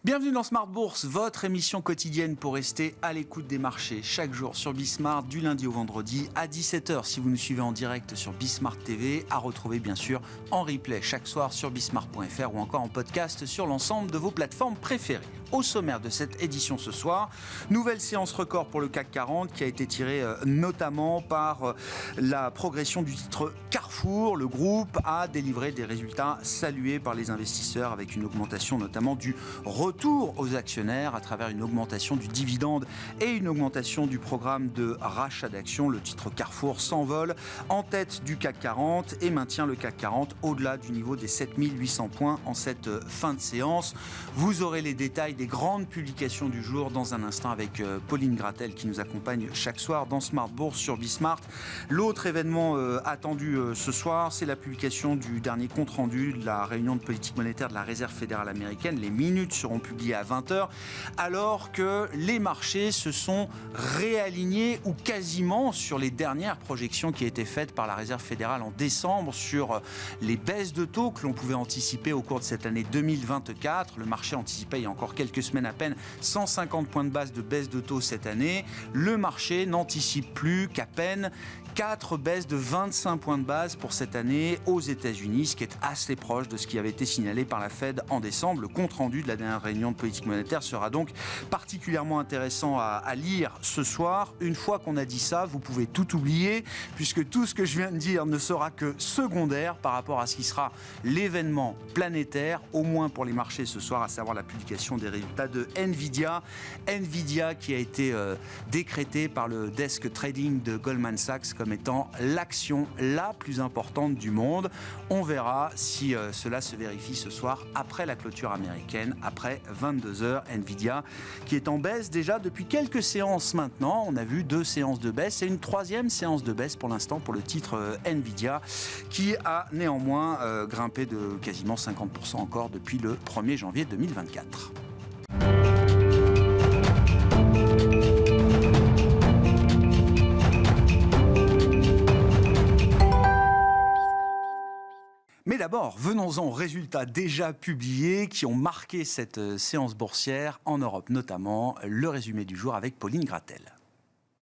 Bienvenue dans Smart Bourse, votre émission quotidienne pour rester à l'écoute des marchés. Chaque jour sur Bismart, du lundi au vendredi à 17h. Si vous nous suivez en direct sur Bismart TV, à retrouver bien sûr en replay chaque soir sur bismart.fr ou encore en podcast sur l'ensemble de vos plateformes préférées. Au sommaire de cette édition ce soir, nouvelle séance record pour le CAC 40 qui a été tirée notamment par la progression du titre Carrefour. Le groupe a délivré des résultats salués par les investisseurs avec une augmentation notamment du retour aux actionnaires à travers une augmentation du dividende et une augmentation du programme de rachat d'actions. Le titre Carrefour s'envole en tête du CAC 40 et maintient le CAC 40 au-delà du niveau des 7800 points en cette fin de séance. Vous aurez les détails des grandes publications du jour dans un instant avec Pauline Gratel qui nous accompagne chaque soir dans Smart Bourse sur Bismart. L'autre événement attendu ce soir, c'est la publication du dernier compte-rendu de la réunion de politique monétaire de la Réserve fédérale américaine. Les minutes seront publiées à 20h alors que les marchés se sont réalignés ou quasiment sur les dernières projections qui étaient faites par la Réserve fédérale en décembre sur les baisses de taux que l'on pouvait anticiper au cours de cette année 2024. Le marché anticipait il y a encore quelques semaines à peine 150 points de base de baisse de taux cette année. Le marché n'anticipe plus qu'à peine 4 baisses de 25 points de base pour cette année aux États-Unis, ce qui est assez proche de ce qui avait été signalé par la Fed en décembre. Le compte-rendu de la dernière réunion de politique monétaire sera donc particulièrement intéressant à lire ce soir. Une fois qu'on a dit ça, vous pouvez tout oublier, puisque tout ce que je viens de dire ne sera que secondaire par rapport à ce qui sera l'événement planétaire, au moins pour les marchés ce soir, à savoir la publication des résultats de Nvidia. Nvidia qui a été décrété par le desk trading de Goldman Sachs comme étant l'action la plus importante du monde. On verra si cela se vérifie ce soir après la clôture américaine, après 22h. Nvidia qui est en baisse déjà depuis quelques séances maintenant. On a vu 2 séances de baisse et une 3e séance de baisse pour l'instant pour le titre Nvidia qui a néanmoins grimpé de quasiment 50% encore depuis le 1er janvier 2024. Mais d'abord, venons-en aux résultats déjà publiés qui ont marqué cette séance boursière en Europe, notamment le résumé du jour avec Pauline Gratel.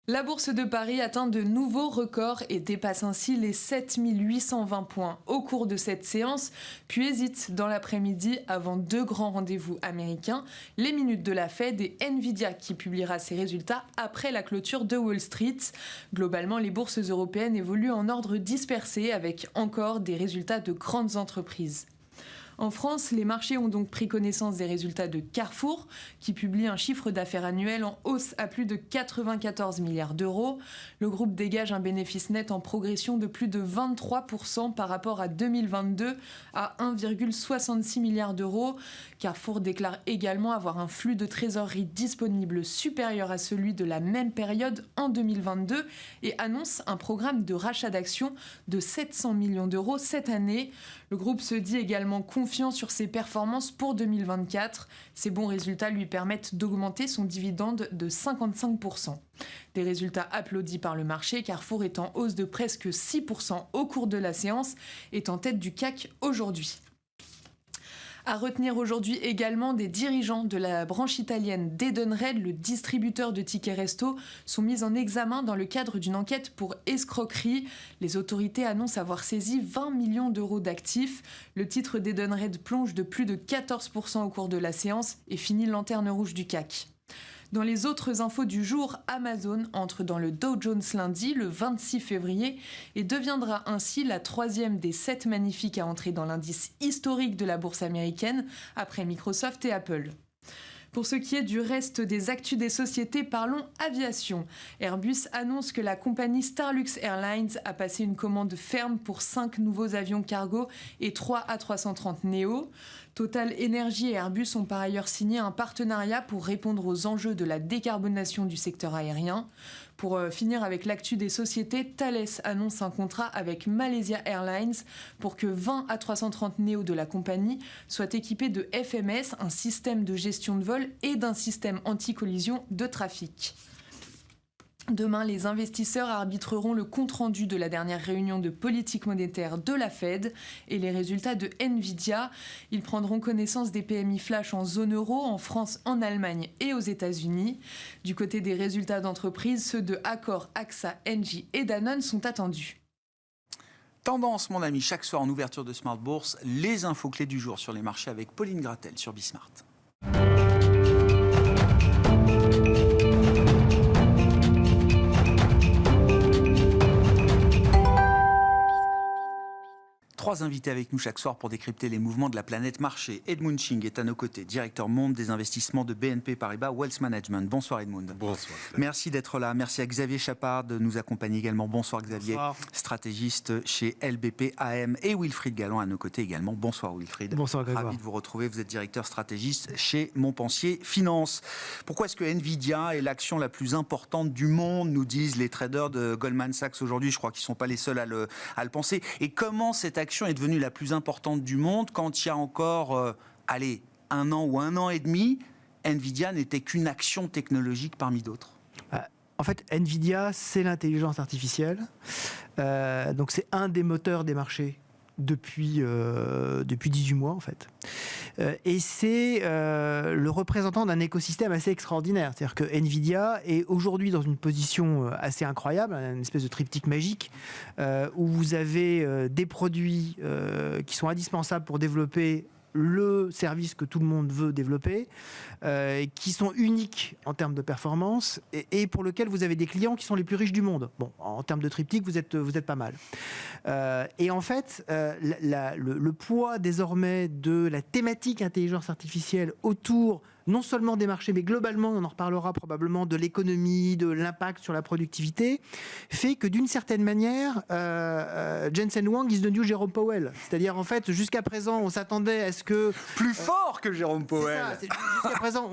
La bourse de Paris atteint de nouveaux records et dépasse ainsi les 7820 points au cours de cette séance, puis hésite dans l'après-midi avant 2 grands rendez-vous américains, les minutes de la Fed et Nvidia qui publiera ses résultats après la clôture de Wall Street. Globalement, les bourses européennes évoluent en ordre dispersé avec encore des résultats de grandes entreprises. En France, les marchés ont donc pris connaissance des résultats de Carrefour, qui publie un chiffre d'affaires annuel en hausse à plus de 94 milliards d'euros. Le groupe dégage un bénéfice net en progression de plus de 23% par rapport à 2022 à 1,66 milliard d'euros. Carrefour déclare également avoir un flux de trésorerie disponible supérieur à celui de la même période en 2022 et annonce un programme de rachat d'actions de 700 millions d'euros cette année. Le groupe se dit également confiant sur ses performances pour 2024. Ces bons résultats lui permettent d'augmenter son dividende de 55%. Des résultats applaudis par le marché, Carrefour est en hausse de presque 6% au cours de la séance, est en tête du CAC aujourd'hui. À retenir aujourd'hui également des dirigeants de la branche italienne d'Edenred, le distributeur de tickets resto, sont mis en examen dans le cadre d'une enquête pour escroquerie. Les autorités annoncent avoir saisi 20 millions d'euros d'actifs. Le titre d'Edenred plonge de plus de 14% au cours de la séance et finit lanterne rouge du CAC. Dans les autres infos du jour, Amazon entre dans le Dow Jones lundi, le 26 février, et deviendra ainsi la 3e des 7 magnifiques à entrer dans l'indice historique de la bourse américaine, après Microsoft et Apple. Pour ce qui est du reste des actus des sociétés, parlons aviation. Airbus annonce que la compagnie Starlux Airlines a passé une commande ferme pour 5 nouveaux avions cargo et 3 A330 Neo. Total Energy et Airbus ont par ailleurs signé un partenariat pour répondre aux enjeux de la décarbonation du secteur aérien. Pour finir avec l'actu des sociétés, Thales annonce un contrat avec Malaysia Airlines pour que 20 A330 Neo de la compagnie soient équipés de FMS, un système de gestion de vol et d'un système anti-collision de trafic. Demain, les investisseurs arbitreront le compte-rendu de la dernière réunion de politique monétaire de la Fed et les résultats de Nvidia. Ils prendront connaissance des PMI flash en zone euro, en France, en Allemagne et aux États-Unis. Du côté des résultats d'entreprise, ceux de Accor, AXA, Engie et Danone sont attendus. Tendance, mon ami, chaque soir en ouverture de Smart Bourse, les infos clés du jour sur les marchés avec Pauline Gratel sur Bismart. Trois invités avec nous chaque soir pour décrypter les mouvements de la planète marché. Edmund Ching est à nos côtés, directeur monde des investissements de BNP Paribas Wealth Management. Bonsoir Edmund. Bonsoir. Merci d'être là. Merci à Xavier Chapard de nous accompagner également. Bonsoir Xavier. Bonsoir. Stratégiste chez LBP AM et Wilfried Galland à nos côtés également. Bonsoir Wilfried. Bonsoir Grégoire. Ravi de vous retrouver. Vous êtes directeur stratégiste chez Montpensier Finance. Pourquoi est-ce que Nvidia est l'action la plus importante du monde, nous disent les traders de Goldman Sachs aujourd'hui? Je crois qu'ils ne sont pas les seuls à le penser. Et comment cette action est devenue la plus importante du monde quand il y a encore, un an ou un an et demi, Nvidia n'était qu'une action technologique parmi d'autres? En fait, Nvidia, c'est l'intelligence artificielle. Donc c'est un des moteurs des marchés depuis 18 mois en fait. Et c'est le représentant d'un écosystème assez extraordinaire. C'est-à-dire que Nvidia est aujourd'hui dans une position assez incroyable, une espèce de triptyque magique, où vous avez des produits qui sont indispensables pour développer le service que tout le monde veut développer, qui sont uniques en termes de performance et pour lequel vous avez des clients qui sont les plus riches du monde. Bon, en termes de triptyque, vous êtes pas mal. Et en fait, le poids désormais de la thématique intelligence artificielle autour non seulement des marchés, mais globalement, on en reparlera probablement, de l'économie, de l'impact sur la productivité, fait que d'une certaine manière, Jensen Huang is the new Jérôme Powell. C'est-à-dire, en fait, jusqu'à présent, on s'attendait à ce que... Plus fort que Jérôme Powell. C'est ça, jusqu'à présent,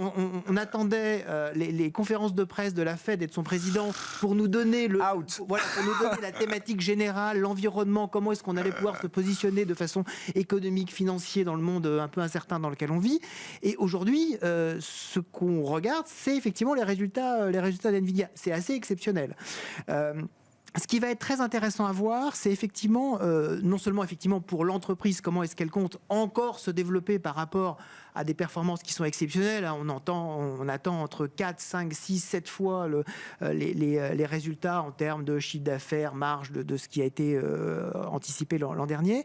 on attendait les conférences de presse de la Fed et de son président pour nous donner pour nous donner la thématique générale, l'environnement, comment est-ce qu'on allait pouvoir se positionner de façon économique, financière dans le monde un peu incertain dans lequel on vit. Et aujourd'hui, ce qu'on regarde, c'est effectivement les résultats d'NVIDIA. C'est assez exceptionnel. Ce qui va être très intéressant à voir, c'est effectivement, non seulement effectivement pour l'entreprise, comment est-ce qu'elle compte encore se développer par rapport à des performances qui sont exceptionnelles. On attend entre 4, 5, 6, 7 fois les résultats en termes de chiffre d'affaires, marge de ce qui a été anticipé l'an dernier.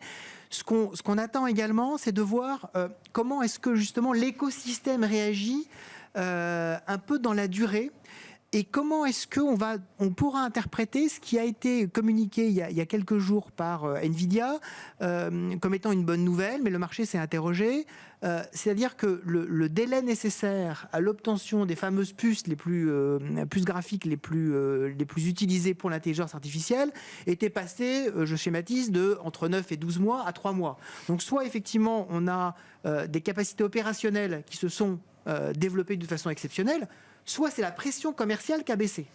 Ce qu'on attend également, c'est de voir comment est-ce que justement l'écosystème réagit un peu dans la durée. Et comment est-ce qu'on pourra interpréter ce qui a été communiqué il y a quelques jours par Nvidia comme étant une bonne nouvelle, mais le marché s'est interrogé. C'est-à-dire que le délai nécessaire à l'obtention des fameuses puces les plus graphiques, les plus utilisées pour l'intelligence artificielle, était passé, je schématise, entre 9 et 12 mois à 3 mois. Donc soit effectivement on a des capacités opérationnelles qui se sont développées de façon exceptionnelle, soit c'est la pression commerciale qui a baissé.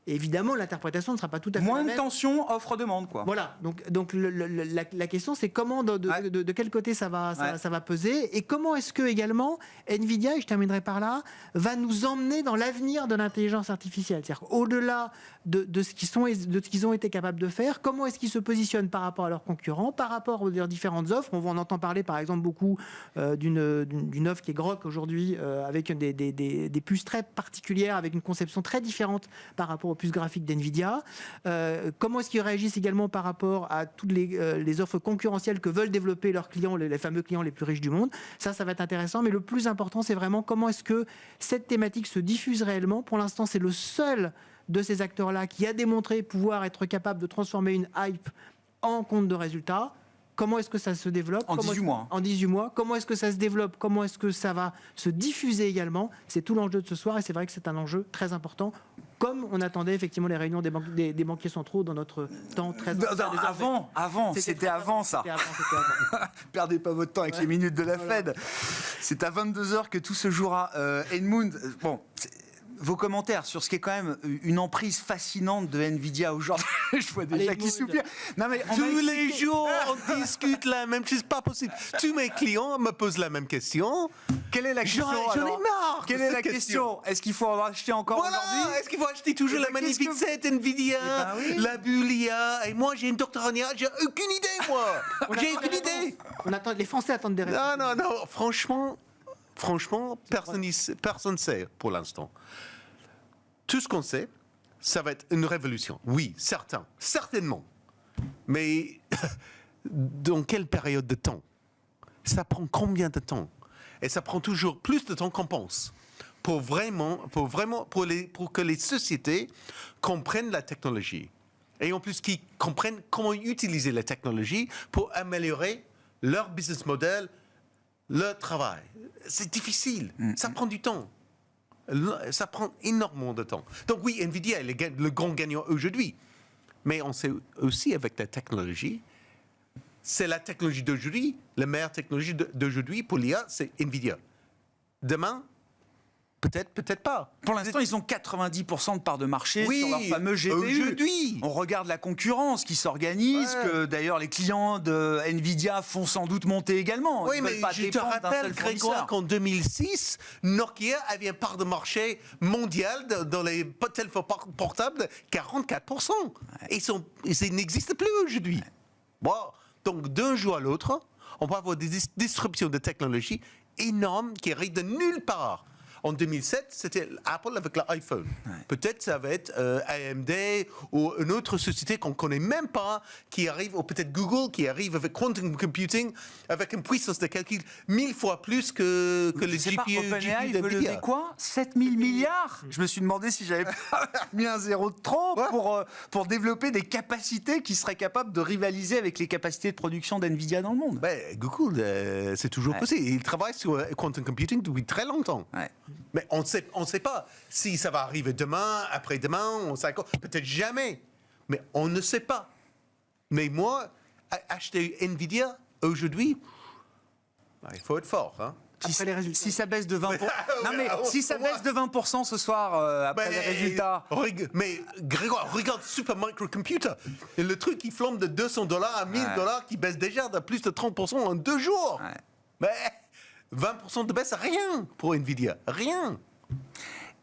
Et évidemment, l'interprétation ne sera pas tout à fait la même. Moins de tension, offre-demande, quoi. Voilà. Donc la question, c'est comment, de quel côté ça va peser, et comment est-ce que également Nvidia, et je terminerai par là, va nous emmener dans l'avenir de l'intelligence artificielle. C'est-à-dire au-delà de ce qu'ils ont été capables de faire, comment est-ce qu'ils se positionnent par rapport à leurs concurrents, par rapport aux leurs différentes offres. On entend parler, par exemple, beaucoup d'une offre qui est Grok aujourd'hui, avec des puces très particulières, avec une conception très différente par rapport aux puces graphiques d'NVIDIA. Comment est-ce qu'ils réagissent également par rapport à toutes les offres concurrentielles que veulent développer leurs clients, les fameux clients les plus riches du monde. Ça va être intéressant, mais le plus important, c'est vraiment comment est-ce que cette thématique se diffuse réellement. Pour l'instant, c'est le seul de ces acteurs-là qui a démontré pouvoir être capable de transformer une hype en compte de résultats. Comment est-ce que ça se développe en 18 mois. En 18 mois. Comment est-ce que ça se développe? Comment est-ce que ça va se diffuser également? C'est tout l'enjeu de ce soir, et c'est vrai que c'est un enjeu très important, comme on attendait effectivement les réunions des banquiers centraux dans notre temps très... C'était avant ça. Perdez pas votre temps avec les minutes de la Fed. C'est à 22h que tout se jouera. Edmund, bon... vos commentaires sur ce qui est quand même une emprise fascinante de Nvidia aujourd'hui. Je vois déjà qui soupire. Non, mais tous les jours, on discute la même chose, pas possible. Tous mes clients me posent la même question. Quelle est la question? J'en ai marre. Quelle est la question? Est-ce qu'il faut en acheter encore aujourd'hui? Est-ce qu'il faut acheter toujours la magnifique set Nvidia, la Bulia? Et moi, j'ai une doctorania, j'ai aucune idée, moi. J'ai aucune idée. Les Français attendent des réponses. Non. Franchement, personne ne sait pour l'instant. Tout ce qu'on sait, ça va être une révolution. Oui, certainement. Mais dans quelle période de temps? Ça prend combien de temps? Et ça prend toujours plus de temps qu'on pense pour que les sociétés comprennent la technologie. Et en plus, qu'ils comprennent comment utiliser la technologie pour améliorer leur business model, leur travail. C'est difficile. Ça prend du temps. Ça prend énormément de temps. Donc oui, Nvidia est le grand gagnant aujourd'hui. Mais on sait aussi avec la technologie, c'est la technologie d'aujourd'hui, la meilleure technologie d'aujourd'hui pour l'IA, c'est Nvidia. Demain, peut-être pas. Pour l'instant, ils ont 90% de part de marché sur leur fameux GPU. Aujourd'hui. On regarde la concurrence qui s'organise, que d'ailleurs les clients de Nvidia font sans doute monter également. Oui, mais je te rappelle, Grégoire, qu'en 2006, Nokia avait une part de marché mondiale dans les téléphones portables, 44%. Et ils n'existent plus aujourd'hui. Bon, donc d'un jour à l'autre, on va avoir des disruptions de technologie énormes qui arrivent de nulle part. En 2007, c'était Apple avec l'iPhone. Peut-être ça va être AMD ou une autre société qu'on ne connaît même pas qui arrive, ou peut-être Google qui arrive avec quantum computing, avec une puissance de calcul 1000 fois plus que les GPU. OpenAI veut lever quoi? 7 000 milliards? Je me suis demandé si j'avais pas mis un zéro de trop pour développer des capacités qui seraient capables de rivaliser avec les capacités de production d'NVIDIA dans le monde. Google, c'est toujours possible. Ils travaillent sur quantum computing depuis très longtemps. Mais on ne sait pas si ça va arriver demain, après-demain, peut-être jamais. Mais on ne sait pas. Mais moi, acheter Nvidia aujourd'hui, il faut être fort. Hein. Après les résultats. Si ça baisse de 20%, si ça baisse de 20% ce soir après les résultats. Mais Grégoire, regarde Super Microcomputer. Et le truc qui flambe de $200 à $1000 qui baisse déjà de plus de 30% en 2 jours. Mais 20% de baisse, rien pour Nvidia, rien.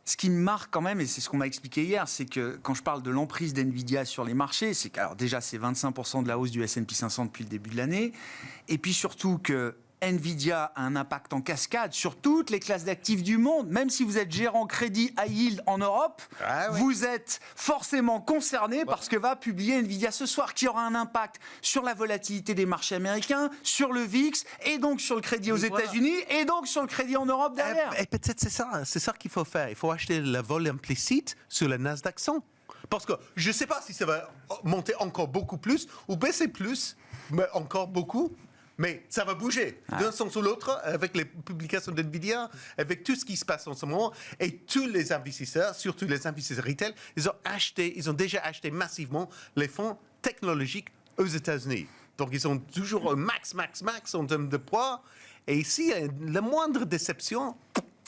Ce qui me marque quand même, et c'est ce qu'on m'a expliqué hier, c'est que quand je parle de l'emprise d'NVIDIA sur les marchés, c'est que alors déjà c'est 25% de la hausse du S&P 500 depuis le début de l'année, et puis surtout que Nvidia a un impact en cascade sur toutes les classes d'actifs du monde. Même si vous êtes gérant crédit high yield en Europe, vous êtes forcément concerné par ce que va publier Nvidia ce soir, qui aura un impact sur la volatilité des marchés américains, sur le VIX, et donc sur le crédit aux États-Unis, et donc sur le crédit en Europe derrière. Et peut-être c'est ça qu'il faut faire. Il faut acheter le vol implicite sur le Nasdaq 100. Parce que je ne sais pas si ça va monter encore beaucoup plus ou baisser plus, mais encore beaucoup. Mais ça va bouger d'un sens ou l'autre avec les publications d'NVIDIA, avec tout ce qui se passe en ce moment. Et tous les investisseurs, surtout les investisseurs retail, ils ont déjà acheté massivement les fonds technologiques aux États-Unis. Donc ils ont toujours un max en termes de poids. Et ici, la moindre déception...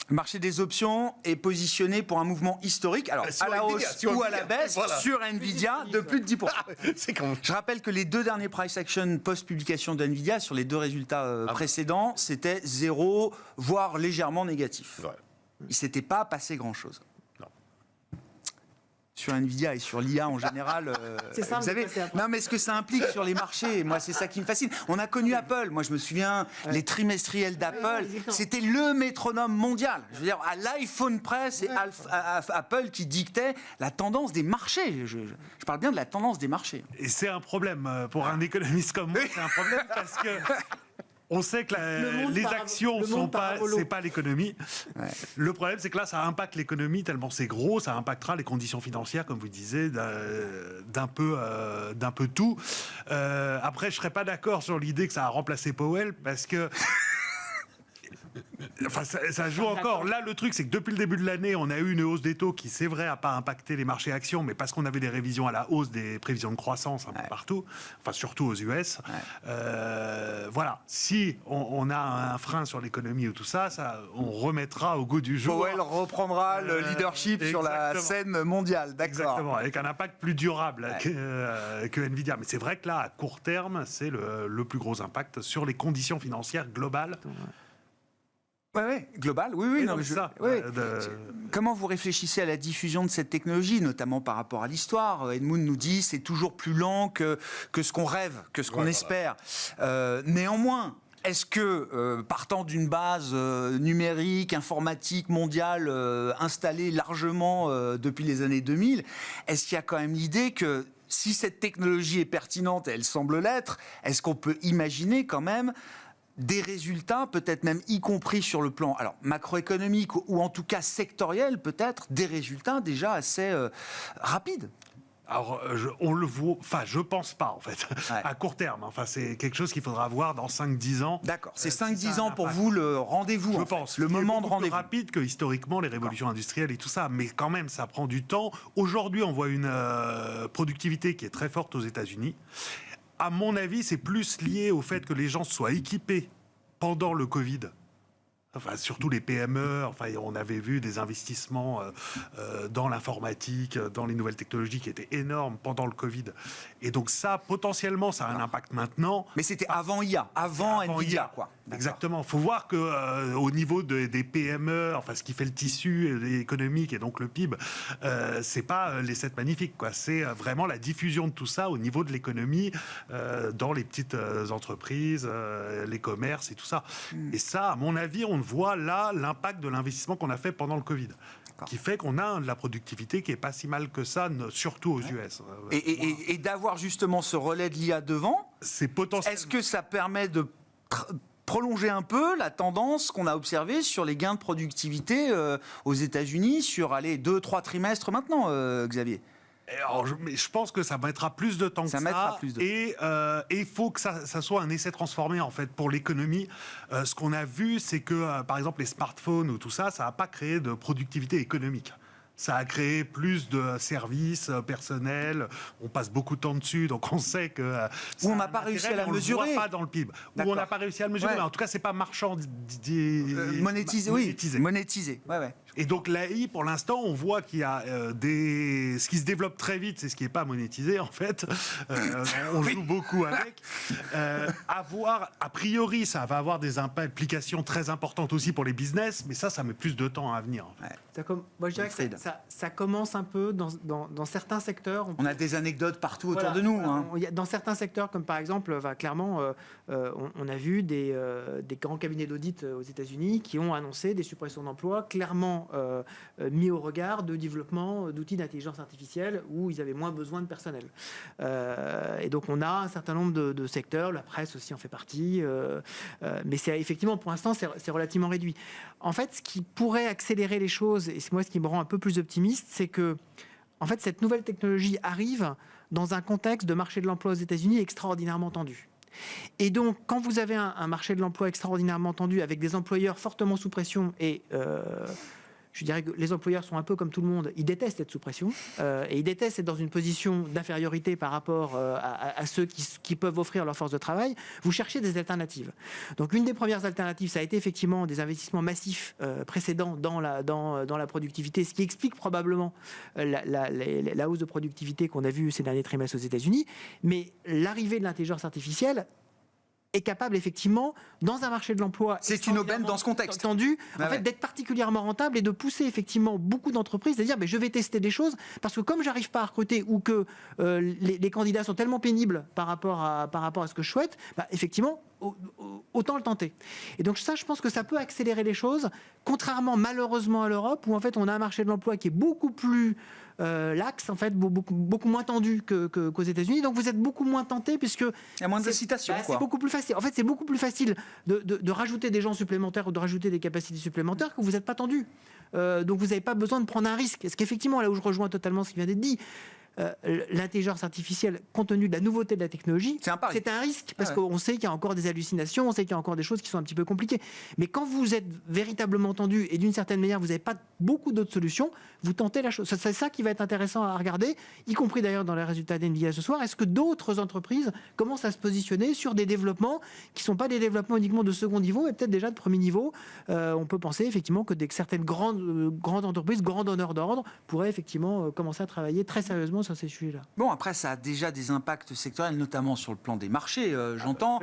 Le marché des options est positionné pour un mouvement historique, alors à la hausse ou à la baisse, sur Nvidia de plus de 10%. Je rappelle que les 2 derniers price action post-publication d'Nvidia sur les 2 résultats précédents, c'était 0, voire légèrement négatif. Il ne s'était pas passé grand-chose. Sur Nvidia et sur l'IA en général, vous savez, non mais ce que ça implique sur les marchés, moi c'est ça qui me fascine. On a connu Apple, moi je me souviens, les trimestriels d'Apple, c'était le métronome mondial. Je veux dire, à l'iPhone près, c'est Apple qui dictait la tendance des marchés. Je parle bien de la tendance des marchés. Et c'est un problème, pour un économiste comme moi, c'est un problème parce que... On sait que les actions c'est pas l'économie. Le problème, c'est que là, ça impacte l'économie tellement c'est gros, ça impactera les conditions financières, comme vous disiez, d'un peu tout. Après, je serais pas d'accord sur l'idée que ça a remplacé Powell, parce que Enfin, ça joue encore. Là, le truc, c'est que depuis le début de l'année, on a eu une hausse des taux qui, c'est vrai, n'a pas impacté les marchés actions, mais parce qu'on avait des révisions à la hausse des prévisions de croissance un peu partout, enfin surtout aux US. Voilà. Si on a un frein sur l'économie ou tout ça, on remettra au goût du jour. Powell reprendra le leadership sur la scène mondiale. D'accord. Exactement, avec un impact plus durable que Nvidia. Mais c'est vrai que là, à court terme, c'est le plus gros impact sur les conditions financières globales. Oui, global, oui. Non, Comment vous réfléchissez à la diffusion de cette technologie, notamment par rapport à l'histoire? Edmund nous dit c'est toujours plus lent que ce qu'on rêve, que ce qu'on espère. Néanmoins, est-ce que, partant d'une base numérique, informatique, mondiale, installée largement depuis les années 2000, est-ce qu'il y a quand même l'idée que si cette technologie est pertinente, et elle semble l'être, est-ce qu'on peut imaginer quand même des résultats, peut-être même y compris sur le plan macroéconomique ou en tout cas sectoriel, peut-être des résultats déjà assez rapides? Alors, on le voit, enfin, je pense pas, en fait, à court terme. Enfin, c'est quelque chose qu'il faudra voir dans 5-10 ans. D'accord, c'est 5-10 ans pour vous le rendez-vous, je pense. le moment de rendez-vous. C'est plus rapide que historiquement les révolutions industrielles et tout ça, mais quand même, ça prend du temps. Aujourd'hui, on voit une productivité qui est très forte aux États-Unis. À mon avis, c'est plus lié au fait que les gens soient équipés pendant le Covid. Enfin, surtout les PME, enfin, on avait vu des investissements dans l'informatique, dans les nouvelles technologies qui étaient énormes pendant le Covid. Et donc ça, potentiellement, ça a un impact maintenant. Mais c'était avant IA, avant Nvidia, quoi. Exactement. Il faut voir qu'au niveau des PME, enfin, ce qui fait le tissu économique et donc le PIB, c'est pas les 7 magnifiques, quoi. C'est vraiment la diffusion de tout ça au niveau de l'économie, dans les petites entreprises, les commerces et tout ça. Et ça, à mon avis, on voit là l'impact de l'investissement qu'on a fait pendant le Covid, qui fait qu'on a de la productivité qui est pas si mal que ça, surtout aux US. Et d'avoir justement ce relais de l'IA devant, c'est potentiel. Est-ce que ça permet de prolonger un peu la tendance qu'on a observée sur les gains de productivité aux États-Unis sur 2-3 trimestres maintenant, Xavier? Alors, je pense que ça mettra plus de temps que ça. Et il faut que ça soit un essai transformé, en fait, pour l'économie. Ce qu'on a vu, c'est que, par exemple, les smartphones ou tout ça, ça n'a pas créé de productivité économique. Ça a créé plus de services personnels. On passe beaucoup de temps dessus, donc on sait que on n'a pas réussi à la mesurer. On ne voit pas dans le PIB. Ou on n'a pas réussi à le mesurer. Mais en tout cas, c'est pas marchand. Monétisé. Oui. Monétisé. Ouais. Et donc l'AI, pour l'instant, on voit qu'il y a ce qui se développe très vite, c'est ce qui n'est pas monétisé en fait. On joue beaucoup avec. A priori, ça va avoir des implications très importantes aussi pour les business, mais ça met plus de temps à venir. En fait. Moi, je dirais que ça commence un peu dans certains secteurs. On a des anecdotes partout autour de nous. Dans certains secteurs, comme par exemple, clairement, on a vu des grands cabinets d'audit aux États-Unis qui ont annoncé des suppressions d'emplois clairement mis au regard de développement d'outils d'intelligence artificielle où ils avaient moins besoin de personnel. Et donc on a un certain nombre de secteurs, la presse aussi en fait partie, mais c'est effectivement pour l'instant c'est relativement réduit. En fait, ce qui pourrait accélérer les choses, et c'est moi ce qui me rend un peu plus optimiste, c'est que en fait cette nouvelle technologie arrive dans un contexte de marché de l'emploi aux États-Unis extraordinairement tendu. Et donc, quand vous avez un marché de l'emploi extraordinairement tendu avec des employeurs fortement sous pression et je dirais que les employeurs sont un peu comme tout le monde, ils détestent être sous pression et ils détestent être dans une position d'infériorité par rapport à ceux qui peuvent offrir leur force de travail. Vous cherchez des alternatives. Donc une des premières alternatives, ça a été effectivement des investissements massifs précédents dans la productivité, ce qui explique probablement la hausse de productivité qu'on a vue ces derniers trimestres aux États-Unis. Mais l'arrivée de l'intelligence artificielle est capable effectivement, dans un marché de l'emploi... C'est une aubaine dans ce contexte. Tendu, d'être particulièrement rentable et de pousser effectivement beaucoup d'entreprises à dire je vais tester des choses parce que comme j'arrive pas à recruter ou que les candidats sont tellement pénibles par rapport à ce que je souhaite, effectivement, autant le tenter. Et donc ça, je pense que ça peut accélérer les choses, contrairement malheureusement à l'Europe où en fait on a un marché de l'emploi qui est beaucoup plus laxe, en fait, beaucoup moins tendu qu'aux États-Unis. Donc vous êtes beaucoup moins tenté puisque il y a moins d'incitation. C'est beaucoup plus facile. En fait, c'est beaucoup plus facile de rajouter des gens supplémentaires ou de rajouter des capacités supplémentaires que vous n'êtes pas tendu. Donc vous n'avez pas besoin de prendre un risque. Est-ce qu'effectivement, là où je rejoins totalement ce qui vient d'être dit, l'intelligence artificielle, compte tenu de la nouveauté de la technologie, c'est un risque, parce qu'on sait qu'il y a encore des hallucinations, on sait qu'il y a encore des choses qui sont un petit peu compliquées. Mais quand vous êtes véritablement tendu, et d'une certaine manière, vous n'avez pas beaucoup d'autres solutions, vous tentez la chose. C'est ça qui va être intéressant à regarder, y compris d'ailleurs dans les résultats d'NVIDIA ce soir. Est-ce que d'autres entreprises commencent à se positionner sur des développements qui ne sont pas des développements uniquement de second niveau, mais peut-être déjà de premier niveau? On peut penser effectivement que certaines grandes entreprises, grands donneurs d'ordre, pourraient effectivement commencer à travailler très sérieusement sur ces sujets-là. Bon, après, ça a déjà des impacts sectoriels, notamment sur le plan des marchés, j'entends.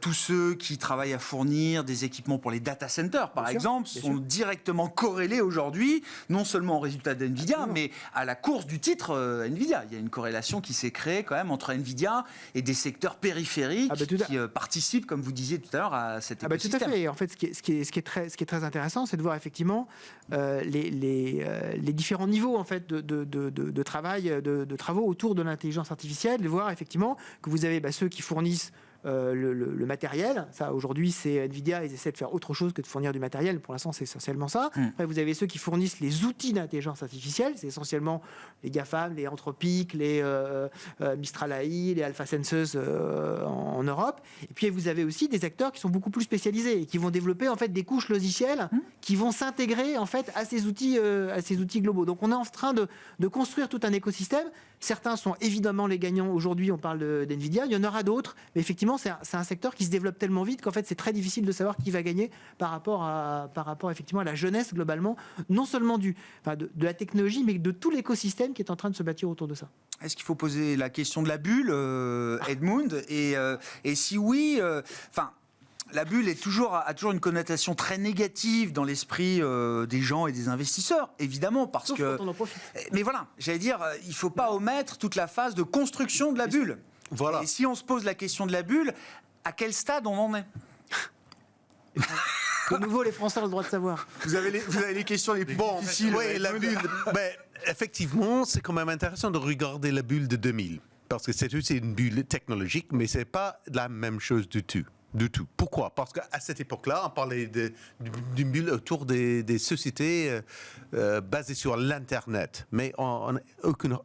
Tous ceux qui travaillent à fournir des équipements pour les data centers, par exemple, sont directement corrélés aujourd'hui, non seulement au résultat d'NVIDIA, mais à la course du titre NVIDIA. Il y a une corrélation qui s'est créée quand même entre NVIDIA et des secteurs périphériques qui participent, comme vous disiez tout à l'heure, à cet écosystème. Tout à fait. Et en fait, ce qui est très intéressant, c'est de voir effectivement les différents niveaux en fait, de travail, de travaux autour de l'intelligence artificielle, de voir effectivement que vous avez ceux qui fournissent le matériel. Ça, aujourd'hui, c'est NVIDIA, ils essaient de faire autre chose que de fournir du matériel. Pour l'instant, c'est essentiellement ça. Après, vous avez ceux qui fournissent les outils d'intelligence artificielle. C'est essentiellement les GAFAM, les Anthropic, les Mistral AI, les Alpha Senses en Europe. Et puis, vous avez aussi des acteurs qui sont beaucoup plus spécialisés et qui vont développer en fait des couches logicielles qui vont s'intégrer en fait à ces outils globaux. Donc, on est en train de construire tout un écosystème. Certains sont évidemment les gagnants. Aujourd'hui, on parle d'NVIDIA. Il y en aura d'autres. Mais effectivement, c'est un secteur qui se développe tellement vite qu'en fait, c'est très difficile de savoir qui va gagner par rapport effectivement à la jeunesse globalement, non seulement de la technologie, mais de tout l'écosystème qui est en train de se bâtir autour de ça. Est-ce qu'il faut poser la question de la bulle, Edmund et si oui, la bulle a toujours une connotation très négative dans l'esprit des gens et des investisseurs, évidemment, parce Sauf que... quand on en profite. Mais voilà, j'allais dire, il ne faut pas omettre toute la phase de construction de la bulle. Voilà. Et si on se pose la question de la bulle, à quel stade on en est? De nouveau, les Français ont le droit de savoir. Vous avez les questions les plus difficiles. Oui, la bulle. Effectivement, c'est quand même intéressant de regarder la bulle de 2000. Parce que c'est aussi une bulle technologique, mais ce n'est pas la même chose du tout. Pourquoi? Parce qu'à cette époque-là, on parlait d'une bulle autour des sociétés basées sur l'Internet, mais on n'a aucune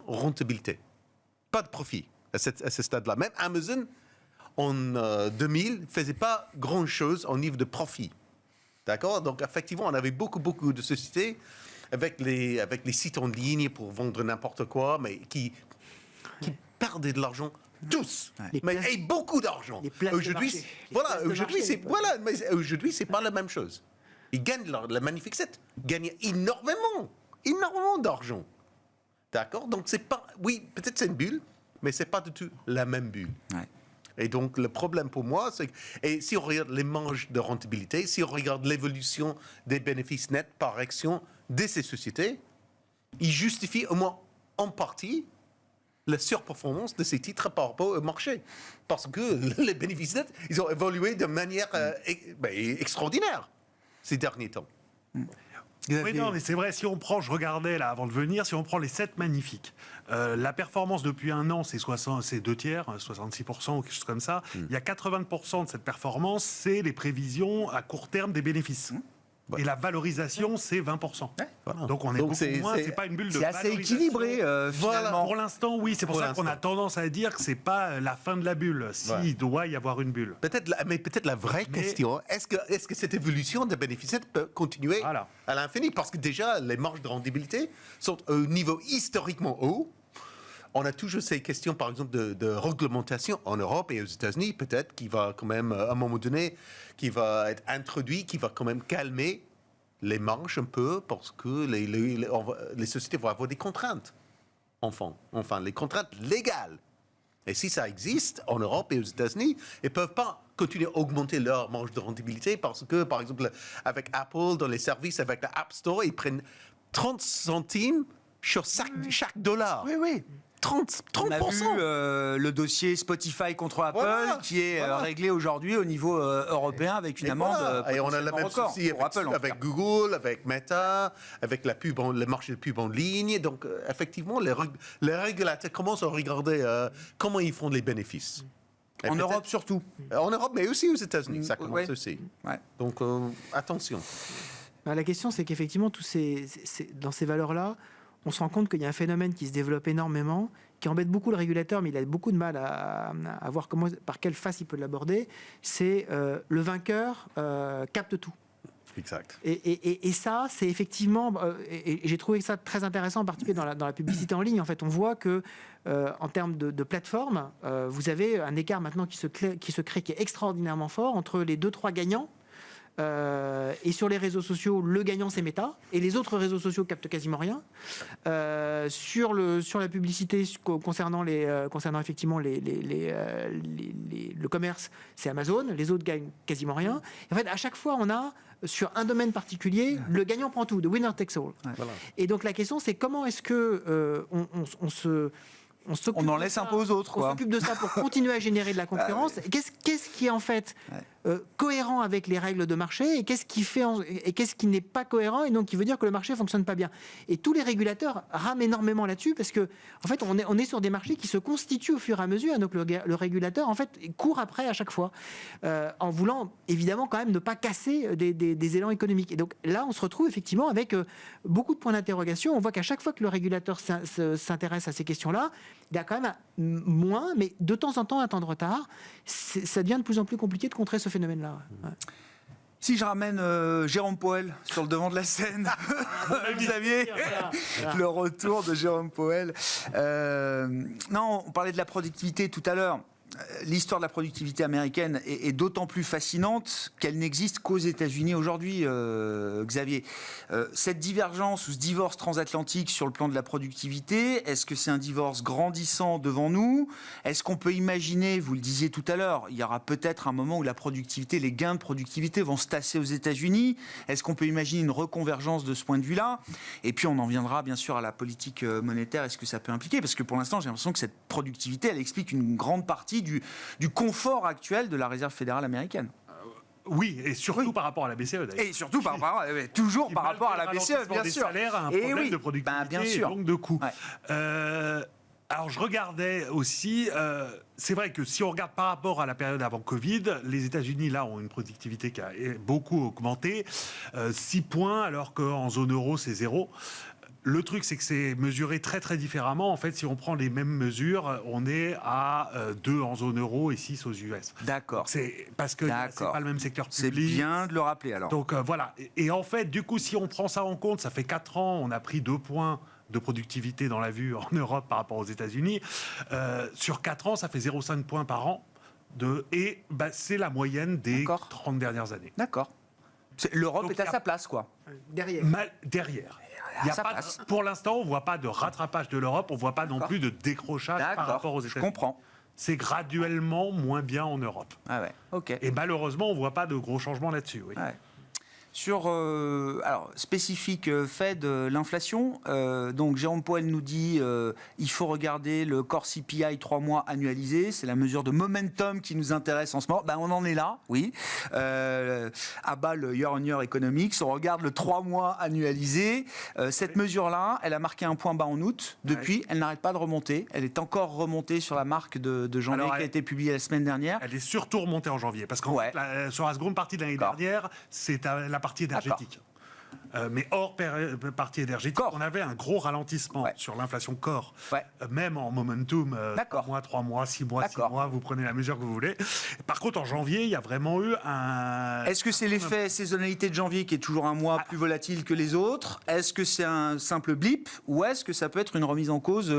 rentabilité. Pas de profit à ce stade-là. Même Amazon, en 2000, ne faisait pas grand-chose au niveau de profit. D'accord? Donc, effectivement, on avait beaucoup de sociétés avec les sites en ligne pour vendre n'importe quoi, mais qui perdaient de l'argent. Tous, et beaucoup d'argent. Aujourd'hui, c'est pas la même chose. Ils gagnent la Magnifique 7 gagne énormément d'argent. D'accord? Donc c'est pas, peut-être c'est une bulle, mais c'est pas du tout la même bulle. Ouais. Et donc le problème pour moi, c'est que si on regarde les marges de rentabilité, si on regarde l'évolution des bénéfices nets par action de ces sociétés, ils justifient au moins en partie la surperformance de ces titres par rapport au marché. Parce que les bénéfices nets, ils ont évolué de manière extraordinaire ces derniers temps. Oui, non, mais c'est vrai, si on prend, je regardais là avant de venir, si on prend les 7 magnifiques, la performance depuis un an, c'est 2 tiers, 66% ou quelque chose comme ça. Il y a 80% de cette performance, c'est les prévisions à court terme des bénéfices. Et la valorisation, c'est 20%. Voilà. Donc on est beaucoup moins, c'est pas une bulle de valorisation. C'est assez équilibré, finalement. Pour l'instant, oui, c'est pour ça qu'on a tendance à dire que c'est pas la fin de la bulle, s'il doit y avoir une bulle. Mais peut-être la vraie question, est-ce que cette évolution des bénéfices peut continuer à l'infini? Parce que déjà, les marges de rentabilité sont au niveau historiquement haut. On a toujours ces questions, par exemple, de réglementation en Europe et aux États-Unis, peut-être, qui va quand même, à un moment donné, qui va être introduit, qui va quand même calmer les marges un peu, parce que les sociétés vont avoir des contraintes, enfin, les contraintes légales. Et si ça existe en Europe et aux États-Unis, ils ne peuvent pas continuer à augmenter leur marge de rentabilité, parce que, par exemple, avec Apple, dans les services, avec la App Store, ils prennent 30 centimes sur chaque dollar. Oui. 30%. On a vu le dossier Spotify contre Apple qui est réglé aujourd'hui au niveau européen avec une amende. Et on a la même souci avec Google, avec Meta, avec le marché de pub en ligne. Donc, effectivement, les régulateurs commencent à regarder comment ils font les bénéfices. Et en Europe surtout. En Europe, mais aussi aux États-Unis. Ça commence aussi. Ouais. Donc, attention. La question, c'est qu'effectivement, dans ces valeurs-là, on se rend compte qu'il y a un phénomène qui se développe énormément, qui embête beaucoup le régulateur, mais il a beaucoup de mal à voir par quelle face il peut l'aborder. C'est le vainqueur capte tout. Exact. Et ça, c'est effectivement, et j'ai trouvé ça très intéressant, en particulier dans la publicité en ligne. En fait, on voit que en termes de plateforme, vous avez un écart maintenant qui se crée, qui est extraordinairement fort entre les 2-3 gagnants. Et sur les réseaux sociaux, le gagnant c'est Meta, et les autres réseaux sociaux captent quasiment rien. Sur la publicité concernant effectivement le commerce, c'est Amazon, les autres gagnent quasiment rien. Et en fait, à chaque fois, on a sur un domaine particulier, le gagnant prend tout, the winner takes all. Voilà. Et donc la question, c'est comment est-ce que on en laisse un peu aux autres. On s'occupe de ça pour continuer à générer de la concurrence. Qu'est-ce qui est en fait cohérent avec les règles de marché et qu'est-ce qui n'est pas cohérent et donc qui veut dire que le marché fonctionne pas bien. Et tous les régulateurs rament énormément là-dessus parce que en fait on est sur des marchés qui se constituent au fur et à mesure. Et donc le régulateur en fait court après à chaque fois en voulant évidemment quand même ne pas casser des élans économiques. Et donc là on se retrouve effectivement avec beaucoup de points d'interrogation. On voit qu'à chaque fois que le régulateur s'intéresse à ces questions-là, il y a quand même moins, mais de temps en temps, un temps de retard. Ça devient de plus en plus compliqué de contrer ce phénomène-là. Ouais. Si je ramène Jérôme Powell sur le devant de la scène, Xavier, le retour de Jérôme Powell. Non, on parlait de la productivité tout à l'heure. L'histoire de la productivité américaine est d'autant plus fascinante qu'elle n'existe qu'aux États-Unis aujourd'hui, Xavier. Cette divergence ou ce divorce transatlantique sur le plan de la productivité, est-ce que c'est un divorce grandissant devant nous ? Est-ce qu'on peut imaginer, vous le disiez tout à l'heure, il y aura peut-être un moment où la productivité, les gains de productivité vont se tasser aux États-Unis ? Est-ce qu'on peut imaginer une reconvergence de ce point de vue-là ? Et puis on en viendra bien sûr à la politique monétaire, est-ce que ça peut impliquer ? Parce que pour l'instant, j'ai l'impression que cette productivité, elle explique une grande partie du confort actuel de la Réserve fédérale américaine. Oui, et surtout par rapport à la BCE d'ailleurs. Et surtout toujours par rapport à la BCE, bien des sûr. Salaires, un et problème oui, de productivité bien sûr. et donc de coûts. Ouais. Alors je regardais aussi, c'est vrai que si on regarde par rapport à la période avant Covid, les États-Unis là ont une productivité qui a beaucoup augmenté, 6 points alors qu'en zone euro c'est 0. Le truc, c'est que c'est mesuré très très différemment. En fait, si on prend les mêmes mesures, on est à 2 en zone euro et 6 aux US. D'accord. C'est parce que c'est pas le même secteur public. C'est bien de le rappeler alors. Donc voilà. Et en fait, du coup, si on prend ça en compte, ça fait 4 ans, on a pris 2 points de productivité dans la vue en Europe par rapport aux États-Unis. Sur 4 ans, ça fait 0,5 points par an. C'est la moyenne des 30 dernières années. D'accord. L'Europe est à sa place, quoi. Derrière. Derrière. Pour l'instant, on ne voit pas de rattrapage de l'Europe, on ne voit pas non plus de décrochage par rapport aux États-Unis. Je comprends. C'est graduellement moins bien en Europe. Ah ouais, ok. Et malheureusement, on ne voit pas de gros changements là-dessus. Oui. Ouais. Sur, spécifique fait de l'inflation, donc Jérôme Powell nous dit il faut regarder le core CPI 3 mois annualisé, c'est la mesure de momentum qui nous intéresse en ce moment. On en est là, oui. À bas le year-on-year economics, on regarde le 3 mois annualisé. Cette mesure-là, elle a marqué un point bas en août. Depuis, elle n'arrête pas de remonter. Elle est encore remontée sur la marque de janvier qui a été publiée la semaine dernière. Elle est surtout remontée en janvier, parce qu'en fait, sur la seconde partie de l'année dernière, c'est la partie énergétique. Mais hors partie énergétique, on avait un gros ralentissement sur l'inflation core, même en momentum, 3 mois, 6 mois, 6 mois, vous prenez la mesure que vous voulez. Par contre, en janvier, il y a vraiment eu un... Est-ce que c'est l'effet saisonnalité de janvier qui est toujours un mois plus volatile que les autres ? Est-ce que c'est un simple blip ? Ou est-ce que ça peut être une remise en cause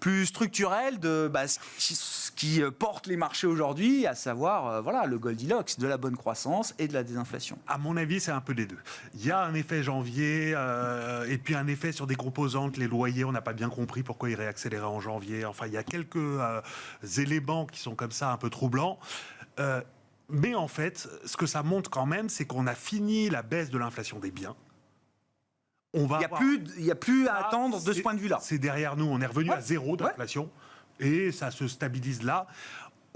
plus structurelle de ce qui porte les marchés aujourd'hui, à savoir le Goldilocks, de la bonne croissance et de la désinflation ? À mon avis, c'est un peu des deux. Il y a un effet janvier et puis un effet sur des composantes, les loyers, on n'a pas bien compris pourquoi ils réaccéléraient en janvier. Enfin, il y a quelques éléments qui sont comme ça un peu troublants. Mais en fait, ce que ça montre quand même, c'est qu'on a fini la baisse de l'inflation des biens. Il n'y a plus à attendre de ce point de vue-là. C'est derrière nous, on est revenu à 0 d'inflation et ça se stabilise là.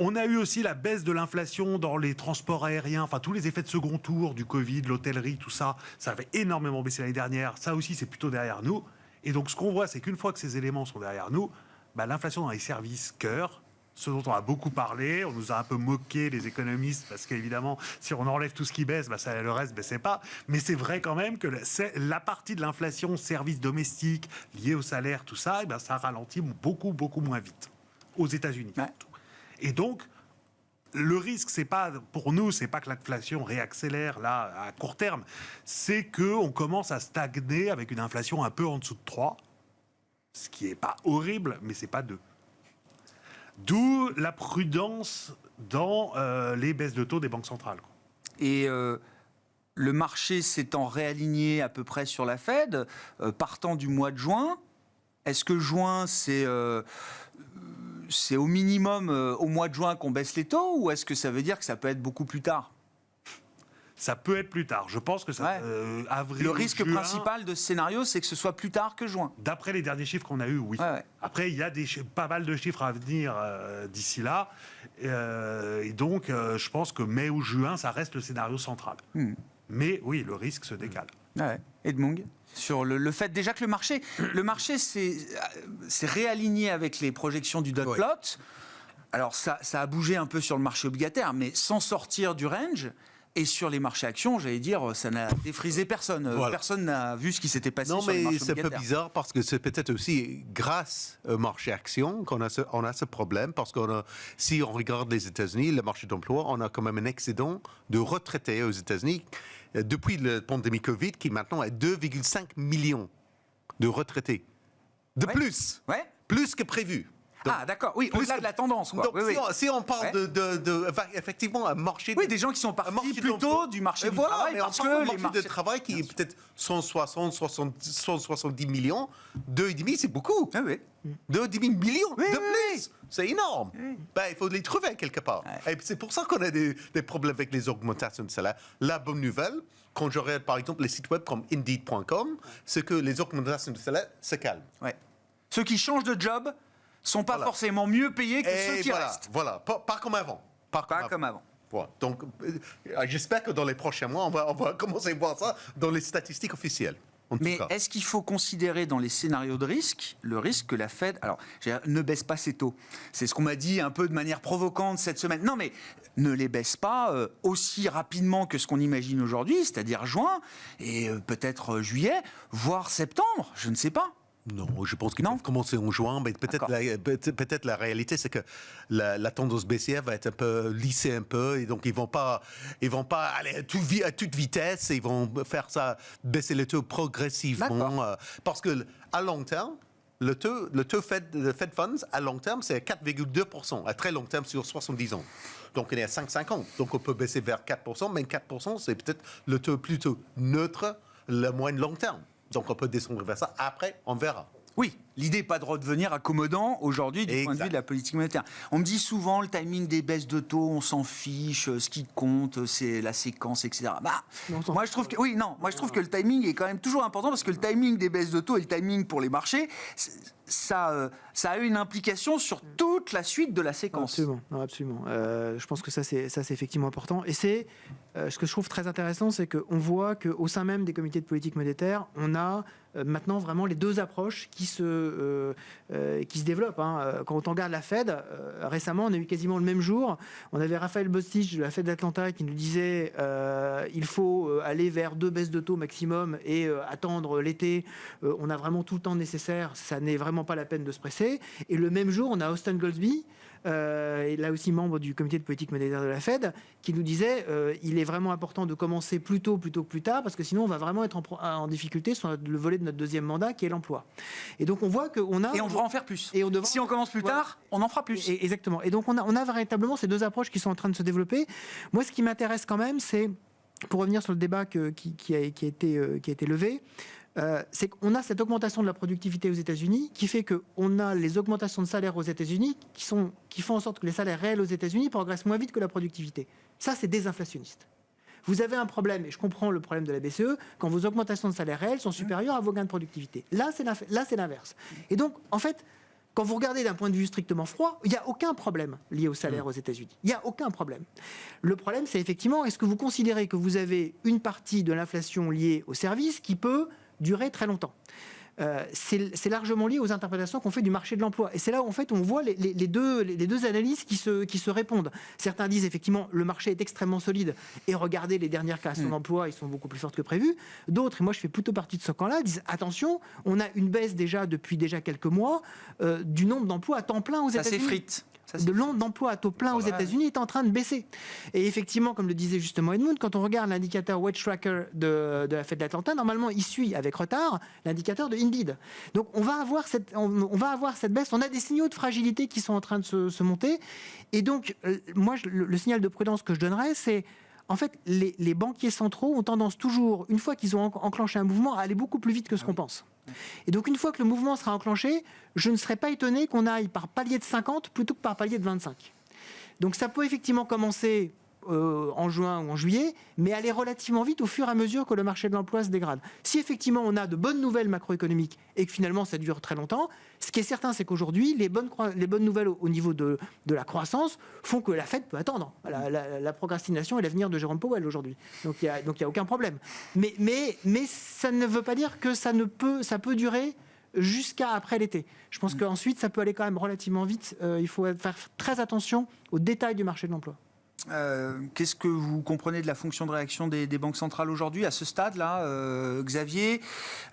On a eu aussi la baisse de l'inflation dans les transports aériens, enfin tous les effets de second tour du Covid, l'hôtellerie, tout ça, ça avait énormément baissé l'année dernière. Ça aussi, c'est plutôt derrière nous. Et donc, ce qu'on voit, c'est qu'une fois que ces éléments sont derrière nous, l'inflation dans les services cœurs ce dont on a beaucoup parlé. On nous a un peu moqué, les économistes, parce qu'évidemment, si on enlève tout ce qui baisse, le reste ne baissait pas. Mais c'est vrai quand même que la partie de l'inflation, services domestiques, liés au salaire, tout ça, ça ralentit beaucoup, beaucoup moins vite aux États-Unis. Ouais. Et donc, le risque, pour nous, c'est pas que l'inflation réaccélère là à court terme, c'est qu'on commence à stagner avec une inflation un peu en dessous de 3, ce qui n'est pas horrible, mais c'est pas 2. D'où la prudence dans les baisses de taux des banques centrales. Et le marché s'étant réaligné à peu près sur la Fed, partant du mois de juin, est-ce que juin, c'est au minimum au mois de juin qu'on baisse les taux, ou est-ce que ça veut dire que ça peut être beaucoup plus tard ? Ça peut être plus tard. Je pense que ça, avril, le risque juin, principal de ce scénario, c'est que ce soit plus tard que juin. D'après les derniers chiffres qu'on a eus, oui. Ouais. Après, il y a pas mal de chiffres à venir d'ici là. Et donc, je pense que mai ou juin, ça reste le scénario central. Mais oui, le risque se décale. Ouais. Edmond, sur le fait déjà que le marché s'est réaligné avec les projections du dot plot. Alors ça a bougé un peu sur le marché obligataire, mais sans sortir du range. Et sur les marchés actions, j'allais dire, ça n'a défrisé personne. Voilà. Personne n'a vu ce qui s'était passé Non, sur les mais marchés c'est un peu obligataires. bizarre parce que c'est peut-être aussi grâce au marché action qu'on a ce problème. Parce que si on regarde les États-Unis, le marché d'emploi, on a quand même un excédent de retraités aux États-Unis depuis la pandémie Covid qui maintenant est 2,5 millions de retraités. De plus. Ouais. Plus que prévu. Donc, d'accord, oui, au-delà de la tendance. Quoi. Donc, Oui, si on parle de effectivement un marché... Oui, des gens qui sont partis plutôt du marché du travail mais parce on que parle les du marché de travail qui est peut-être 170 millions, 2,5 c'est beaucoup. Ah oui. 2,5 millions Oui, de oui, plus. C'est énorme. Il faut les trouver quelque part. Ouais. Et c'est pour ça qu'on a des problèmes avec les augmentations de salaire. La bonne nouvelle, quand je regarde par exemple les sites web comme Indeed.com, c'est que les augmentations de salaire se calment. Ouais. Ceux qui changent de job sont pas forcément mieux payés que ceux qui restent. Voilà, pas comme avant. Pas comme avant. Voilà. Donc, j'espère que dans les prochains mois, on va commencer à voir ça dans les statistiques officielles. Mais est-ce qu'il faut considérer dans les scénarios de risque le risque que la Fed ne baisse pas ses taux ? C'est ce qu'on m'a dit un peu de manière provocante cette semaine. Non, mais ne les baisse pas aussi rapidement que ce qu'on imagine aujourd'hui, c'est-à-dire juin et peut-être juillet, voire septembre, je ne sais pas. Non, je pense qu'ils peuvent commencer en juin, mais peut-être la réalité, c'est que la tendance baissière va être un peu lissée un peu, et donc ils vont pas aller à toute vitesse, et ils vont faire ça, baisser le taux progressivement, parce que à long terme, le taux Fed Funds à long terme, c'est 4,2%, à très long terme sur 70 ans. Donc, on est à 5,50. Donc, on peut baisser vers 4%, mais 4%, c'est peut-être le taux plutôt neutre, le moyen long terme. Donc, on peut descendre vers ça. Après, on verra. Oui, l'idée n'est pas de redevenir accommodant aujourd'hui du point de vue de la politique monétaire. On me dit souvent le timing des baisses de taux, on s'en fiche, ce qui compte, c'est la séquence, etc. Moi, je trouve que le timing est quand même toujours important parce que le timing des baisses de taux et le timing pour les marchés, ça a eu une implication sur toute la suite de la séquence. Absolument. Je pense que ça c'est effectivement important. Et c'est ce que je trouve très intéressant, c'est qu'on voit qu'au sein même des comités de politique monétaire, on a maintenant vraiment les deux approches qui se développent. Quand on regarde la Fed, récemment, on a eu quasiment le même jour, on avait Raphaël Bostich de la Fed d'Atlanta qui nous disait il faut aller vers 2 baisses de taux maximum et attendre l'été. On a vraiment tout le temps nécessaire, ça n'est vraiment pas la peine de se presser. Et le même jour, on a Austin Goldsby, et là aussi membre du comité de politique monétaire de la Fed, qui nous disait il est vraiment important de commencer plus tôt plutôt que plus tard, parce que sinon on va vraiment être en difficulté sur le volet de notre deuxième mandat, qui est l'emploi. Et donc on voit qu'on a... Et on devra en faire plus. Et si on commence plus tard, on en fera plus. Exactement. Et donc on a véritablement ces deux approches qui sont en train de se développer. Moi, ce qui m'intéresse quand même, c'est, pour revenir sur le débat qui a été levé, c'est qu'on a cette augmentation de la productivité aux États-Unis qui fait qu'on a les augmentations de salaire aux États-Unis qui font en sorte que les salaires réels aux États-Unis progressent moins vite que la productivité. Ça, c'est désinflationniste. Vous avez un problème, et je comprends le problème de la BCE, quand vos augmentations de salaire réels sont supérieures à vos gains de productivité. Là, c'est l'inverse. Et donc, en fait, quand vous regardez d'un point de vue strictement froid, il n'y a aucun problème lié au salaire aux États-Unis. Il n'y a aucun problème. Le problème, c'est effectivement, est-ce que vous considérez que vous avez une partie de l'inflation liée aux services qui peut durer très longtemps ? c'est largement lié aux interprétations qu'on fait du marché de l'emploi. Et c'est là où en fait on voit les deux analyses qui se répondent. Certains disent effectivement le marché est extrêmement solide et regardez les dernières créations d'emplois, ils sont beaucoup plus fortes que prévu. D'autres, et moi je fais plutôt partie de ce camp-là, disent attention, on a une baisse depuis quelques mois du nombre d'emplois à temps plein aux États-Unis. Ça s'effrite. Le nombre d'emplois à taux plein aux États-Unis est en train de baisser. Et effectivement, comme le disait justement Edmund, quand on regarde l'indicateur Wage Tracker de la Fed d'Atlanta, normalement, il suit avec retard l'indicateur de Indeed. Donc, on va avoir cette baisse. On a des signaux de fragilité qui sont en train de se monter. Et donc, moi, le signal de prudence que je donnerais, c'est en fait, les banquiers centraux ont tendance toujours, une fois qu'ils ont enclenché un mouvement, à aller beaucoup plus vite que ce qu'on pense. Et donc, une fois que le mouvement sera enclenché, je ne serais pas étonné qu'on aille par palier de 50 plutôt que par palier de 25. Donc, ça peut effectivement commencer en juin ou en juillet, mais aller relativement vite au fur et à mesure que le marché de l'emploi se dégrade. Si effectivement on a de bonnes nouvelles macroéconomiques et que finalement ça dure très longtemps, ce qui est certain, c'est qu'aujourd'hui, les bonnes nouvelles au niveau de la croissance font que la Fed peut attendre. La procrastination est l'avenir de Jérôme Powell aujourd'hui. Donc il n'y a aucun problème. Mais ça ne veut pas dire que ça peut durer jusqu'à après l'été. Je pense qu'ensuite, ça peut aller quand même relativement vite. Il faut faire très attention aux détails du marché de l'emploi. Qu'est-ce que vous comprenez de la fonction de réaction des banques centrales aujourd'hui, à ce stade-là, Xavier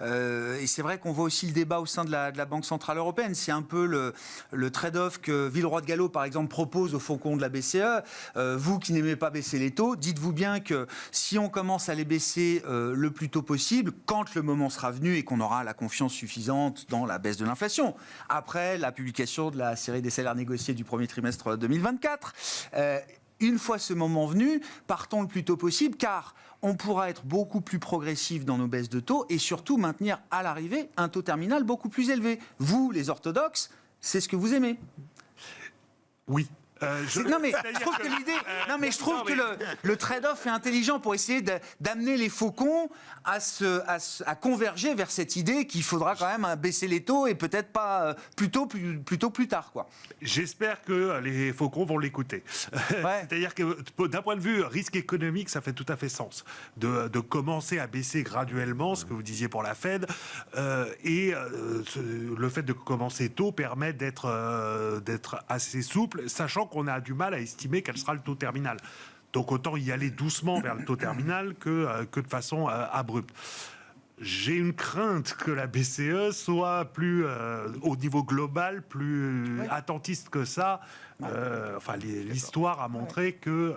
et c'est vrai qu'on voit aussi le débat au sein de la Banque Centrale Européenne. C'est un peu le trade-off que Villeroy de Galhau, par exemple, propose au faucon de la BCE. Vous qui n'aimez pas baisser les taux, dites-vous bien que si on commence à les baisser le plus tôt possible, quand le moment sera venu et qu'on aura la confiance suffisante dans la baisse de l'inflation, après la publication de la série des salaires négociés du premier trimestre 2024, une fois ce moment venu, partons le plus tôt possible, car on pourra être beaucoup plus progressif dans nos baisses de taux et surtout maintenir à l'arrivée un taux terminal beaucoup plus élevé. Vous, les orthodoxes, c'est ce que vous aimez. Oui. Non mais je trouve que l'idée, je trouve que le trade-off est intelligent pour essayer d'amener les faucons à converger vers cette idée qu'il faudra quand même baisser les taux et peut-être pas plutôt plus tard, quoi. J'espère que les faucons vont l'écouter. Ouais. C'est-à-dire que d'un point de vue risque économique, ça fait tout à fait sens de commencer à baisser graduellement, ce que vous disiez pour la Fed, et le fait de commencer tôt permet d'être assez souple, sachant qu'on a du mal à estimer quel sera le taux terminal. Donc autant y aller doucement vers le taux terminal que de façon abrupte. J'ai une crainte que la BCE soit plus, au niveau global, plus attentiste que ça. L'histoire a montré que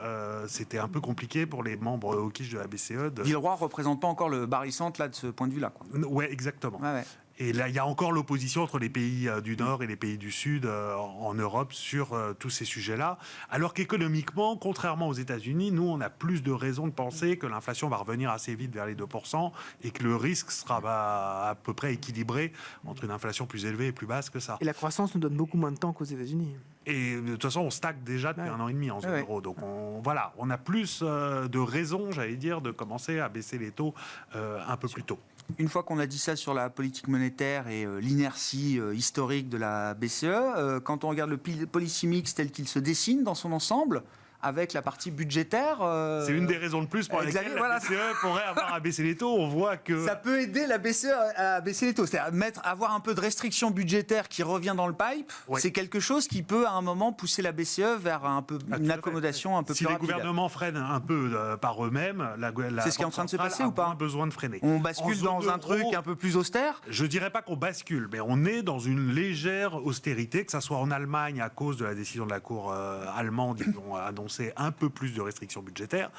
c'était un peu compliqué pour les membres au quiche de la BCE. Villeroy ne représente pas encore le barycentre là, de ce point de vue-là, quoi. Oui, exactement. Ouais. Et là, il y a encore l'opposition entre les pays du Nord et les pays du Sud en Europe sur tous ces sujets-là. Alors qu'économiquement, contrairement aux États-Unis, nous, on a plus de raisons de penser que l'inflation va revenir assez vite vers les 2% et que le risque sera à peu près équilibré entre une inflation plus élevée et plus basse que ça. Et la croissance nous donne beaucoup moins de temps qu'aux États-Unis. Et de toute façon, on stagne déjà depuis 1 an et demi en zone euro. Donc on a plus de raisons, j'allais dire, de commencer à baisser les taux un peu plus tôt. Une fois qu'on a dit ça sur la politique monétaire et l'inertie historique de la BCE, quand on regarde le policy mix tel qu'il se dessine dans son ensemble, avec la partie budgétaire... C'est une des raisons de plus pour lesquelles la BCE pourrait avoir à baisser les taux. On voit que... Ça peut aider la BCE à baisser les taux. C'est-à-dire avoir un peu de restriction budgétaire qui revient dans le pipe, c'est quelque chose qui peut à un moment pousser la BCE vers une accommodation un peu plus rapide. Si les gouvernements freinent un peu par eux-mêmes, c'est ce qui est en train de se passer ou pas ? Besoin de freiner. On bascule dans un truc un peu plus austère ? Je dirais pas qu'on bascule, mais on est dans une légère austérité, que ça soit en Allemagne à cause de la décision de la Cour allemande, ils ont annoncé un peu plus de restrictions budgétaires.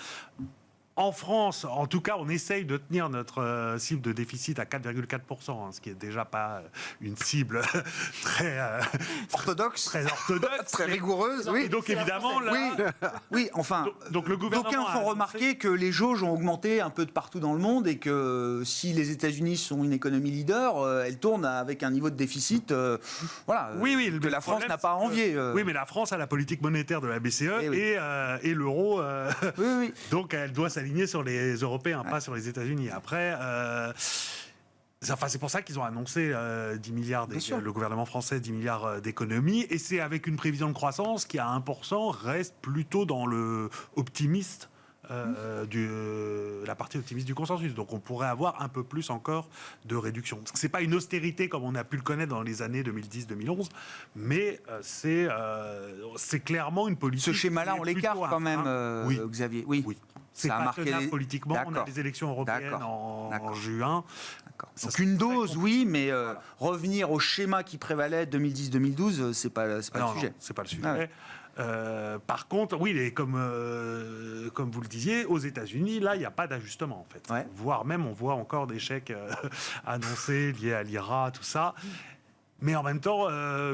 En France, en tout cas, on essaye de tenir notre cible de déficit à 4,4%, ce qui est déjà pas une cible très orthodoxe, très rigoureuse. Oui. Et donc évidemment, là, oui, enfin, donc le gouvernement d'aucuns font remarquer que les jauges ont augmenté un peu de partout dans le monde et que si les États-Unis sont une économie leader, elles tournent avec un niveau de déficit, que la France n'a pas à envier. Oui, mais la France a la politique monétaire de la BCE et l'euro, donc elle doit s'aligner sur les Européens, pas sur les États-Unis. Après, c'est pour ça qu'ils ont annoncé 10 milliards, le gouvernement français, 10 milliards d'économies, et c'est avec une prévision de croissance qui, à 1%, reste plutôt dans le optimiste la partie optimiste du consensus. Donc on pourrait avoir un peu plus encore de réduction. Parce que c'est pas une austérité comme on a pu le connaître dans les années 2010-2011, mais c'est clairement une politique. Ce schéma-là, on l'écarte quand même, oui. Xavier. Oui. C'est Ça a pas marqué tenable politiquement. On a D'accord. des élections européennes en juin. Donc une dose, oui, mais revenir au schéma qui prévalait 2010-2012, c'est pas le sujet. Non, c'est pas le sujet. Ah ouais. Par contre, oui, comme vous le disiez, aux États-Unis, là, il n'y a pas d'ajustement, en fait. Ouais. Voire même, on voit encore des chèques annoncés liés à l'IRA, tout ça. Mais en même temps,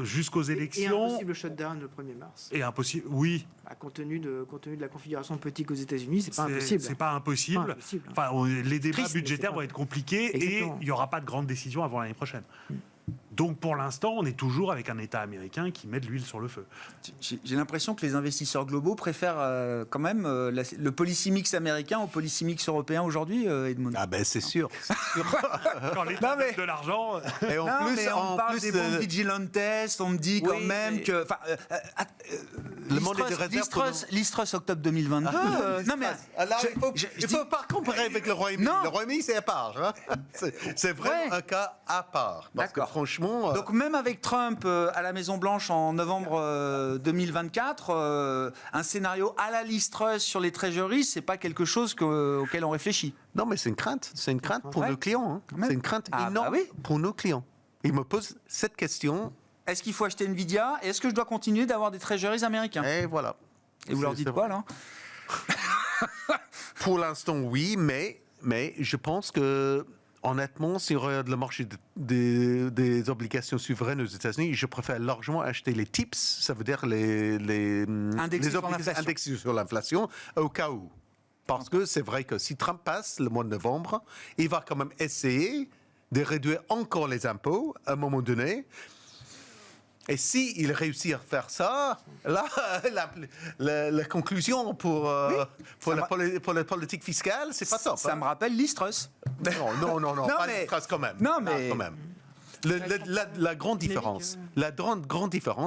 jusqu'aux élections... Et un possible shutdown le 1er mars. Et impossible, oui. Compte tenu de la configuration politique aux États-Unis, c'est pas impossible. C'est pas impossible. Pas impossible. Enfin, les débats Triste, budgétaires vont être compliqués. Exactement. Et il n'y aura pas de grandes décisions avant l'année prochaine. Donc pour l'instant, on est toujours avec un État américain qui met de l'huile sur le feu. J'ai l'impression que les investisseurs globaux préfèrent quand même le policy mix américain au policy mix européen aujourd'hui, Edmond. Ah ben c'est sûr. Quand l'État donne de l'argent... Et en plus, mais on parle des bons vigilantes, on me dit quand Oui, même mais- que... Le monde est de réserve L'Istrus octobre 2022. Non mais... Alors, je il ne dis- faut pas comparer avec le Royaume-Uni. Non. Le Royaume-Uni, c'est à part. Hein. C'est vraiment Ouais. un cas à part. Parce que D'accord. franchement... Donc même avec Trump à la Maison-Blanche en novembre 2024, un scénario à la Liz Truss sur les treasuries, c'est pas quelque chose auquel on réfléchit. non, mais c'est une crainte. C'est une crainte pour Ouais. nos clients. Hein. Quand même. C'est une crainte Ah, énorme bah oui. pour nos clients. Ils me posent cette question. Est-ce qu'il faut acheter Nvidia et est-ce que je dois continuer d'avoir des treasuries américains? Et voilà. Et vous leur C'est- dites c'est quoi vrai. là? Pour l'instant, oui, mais je pense que, honnêtement, si on regarde le marché des obligations souveraines aux États-Unis, je préfère largement acheter les TIPS, ça veut dire les Indexés sur obligations l'inflation. indexées sur l'inflation, au cas où. Parce que c'est vrai que si Trump passe le mois de novembre, il va quand même essayer de réduire encore les impôts à un moment donné. Et s'il réussit à faire ça, là, la conclusion pour la politique fiscale, c'est pas top. Ça hein. me rappelle Liz Truss. Non, Non, pas mais- les traces quand même. Non, Pas mais- quand même. La grande différence,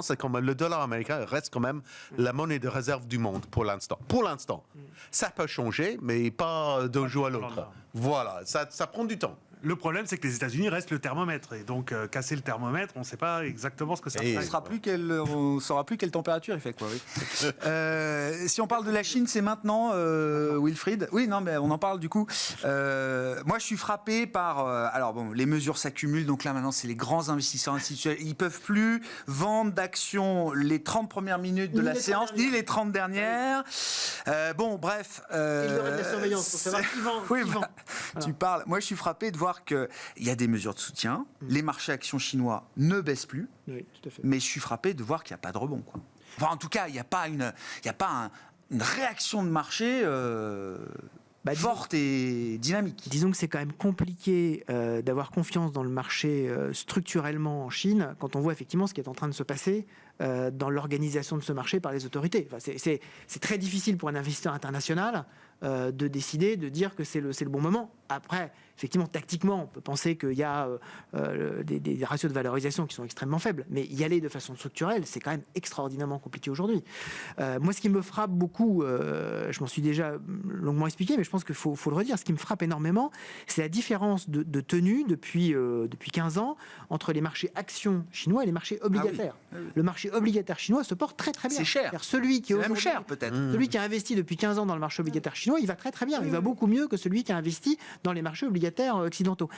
c'est quand même le dollar américain reste quand même la monnaie de réserve du monde pour l'instant. Pour l'instant, ça peut changer, mais pas d'un jour à l'autre. Voilà, ça prend du temps. Le problème, c'est que les États-Unis restent le thermomètre. Et donc, casser le thermomètre, on ne sait pas exactement ce que ça Et- fait. On ne saura plus quelle température il fait. Quoi, oui. Si on parle de la Chine, c'est maintenant, Wilfried. Oui, non, mais on en parle du coup. Moi, je suis frappé par... alors bon, les mesures s'accumulent. Donc là, maintenant, c'est les grands investisseurs institutionnels. Ils ne peuvent plus vendre d'actions les 30 premières minutes de Ni la les 30 séance, ni dernières. les 30 dernières. Bon, bref... Il y aurait de la surveillance pour savoir qui vend. Oui, qui vend. bah, tu parles. Moi, je suis frappé de voir qu'il y a des mesures de soutien. Les marchés actions chinois ne baissent plus. Oui, tout à fait. Mais je suis frappé de voir qu'il n'y a pas de rebond. Quoi. Enfin, en tout cas, il n'y a pas une réaction de marché forte et dynamique. Disons que c'est quand même compliqué d'avoir confiance dans le marché structurellement en Chine quand on voit effectivement ce qui est en train de se passer dans l'organisation de ce marché par les autorités. Enfin, c'est très difficile pour un investisseur international de décider, de dire que c'est le bon moment. Après, effectivement, tactiquement, on peut penser qu'il y a des ratios de valorisation qui sont extrêmement faibles, mais y aller de façon structurelle, c'est quand même extraordinairement compliqué aujourd'hui. Moi, ce qui me frappe beaucoup, je m'en suis déjà longuement expliqué, mais je pense qu'il faut le redire, ce qui me frappe énormément, c'est la différence de tenue depuis 15 ans entre les marchés actions chinois et les marchés obligataires. oui. Le marché obligataire chinois se porte très très bien. C'est cher. C'est-à-dire celui qui est C'est même aujourd'hui- cher, peut-être. celui qui a investi depuis 15 ans dans le marché obligataire chinois, il va très très bien. Il va beaucoup mieux que celui qui a investi dans les marchés obligataires occidentaux.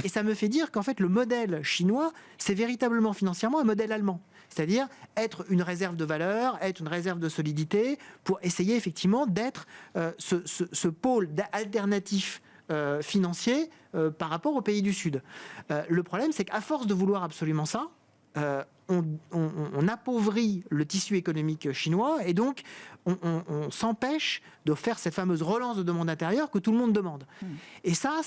Et ça me fait dire qu'en fait, le modèle chinois, c'est véritablement financièrement un modèle allemand. C'est-à-dire être une réserve de valeur, être une réserve de solidité, pour essayer effectivement d'être ce pôle alternatif financier par rapport aux pays du Sud. Le problème, c'est qu'à force de vouloir absolument ça, on appauvrit le tissu économique chinois et donc on s'empêche de faire cette fameuse relance de demande intérieure que tout le monde demande. Et ça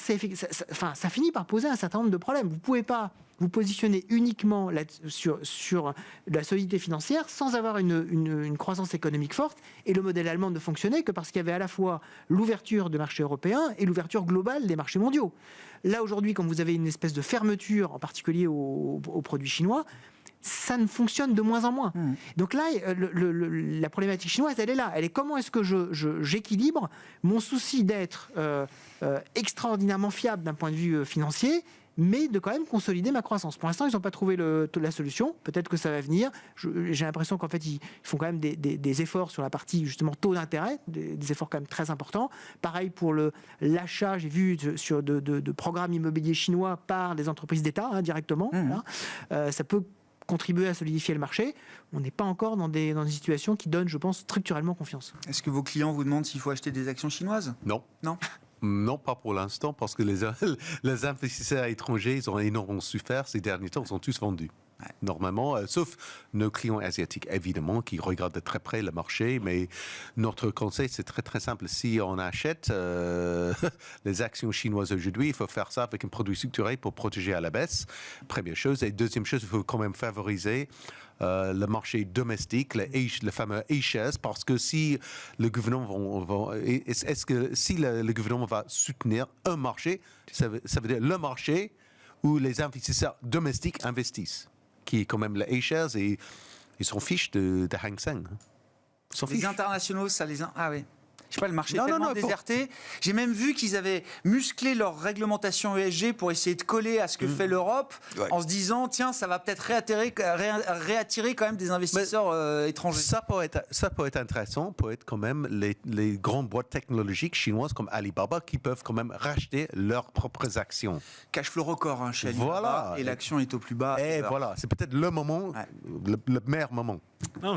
finit par poser un certain nombre de problèmes. Vous ne pouvez pas vous positionner uniquement sur la solidité financière sans avoir une croissance économique forte. Et le modèle allemand ne fonctionnait que parce qu'il y avait à la fois l'ouverture du marché européen et l'ouverture globale des marchés mondiaux. Là, aujourd'hui, quand vous avez une espèce de fermeture, en particulier aux produits chinois, ça ne fonctionne de moins en moins. Donc là, la problématique chinoise, elle est là. Elle est comment est-ce que j'équilibre mon souci d'être extraordinairement fiable d'un point de vue financier, mais de quand même consolider ma croissance. Pour l'instant, ils n'ont pas trouvé la solution. Peut-être que ça va venir. J'ai l'impression qu'en fait, ils font quand même des efforts sur la partie, justement, taux d'intérêt, des efforts quand même très importants. Pareil pour l'achat, j'ai vu, de programmes immobiliers chinois par des entreprises d'État, directement. Voilà. Ça peut contribuer à solidifier le marché. On n'est pas encore dans une situation qui donne, je pense, structurellement confiance. Est-ce que vos clients vous demandent s'il faut acheter des actions chinoises ? Non. Non. Non, pas pour l'instant, parce que les investisseurs étrangers, ils ont énormément souffert ces derniers temps, ils sont tous vendus. Ouais. Normalement, sauf nos clients asiatiques, évidemment, qui regardent de très près le marché, mais notre conseil, c'est très très simple. Si on achète les actions chinoises aujourd'hui, il faut faire ça avec un produit structuré pour protéger à la baisse, première chose. Et deuxième chose, il faut quand même favoriser le marché domestique, le fameux A-shares, parce que si le gouvernement si le gouvernement va soutenir un marché, ça veut dire le marché où les investisseurs domestiques investissent, qui est quand même le A-shares, et ils s'en fichent de Hang Seng. Les internationaux, ça les... Ah oui. Je sais pas, le marché est tellement déserté. J'ai même vu qu'ils avaient musclé leur réglementation ESG pour essayer de coller à ce que fait l'Europe, en se disant, tiens, ça va peut-être réattirer quand même des investisseurs étrangers. Ça peut être intéressant, peut être quand même les grandes boîtes technologiques chinoises comme Alibaba qui peuvent quand même racheter leurs propres actions. Cash flow record chez Alibaba, et l'action est au plus bas. Et voilà, c'est peut-être le moment, le meilleur moment. Non,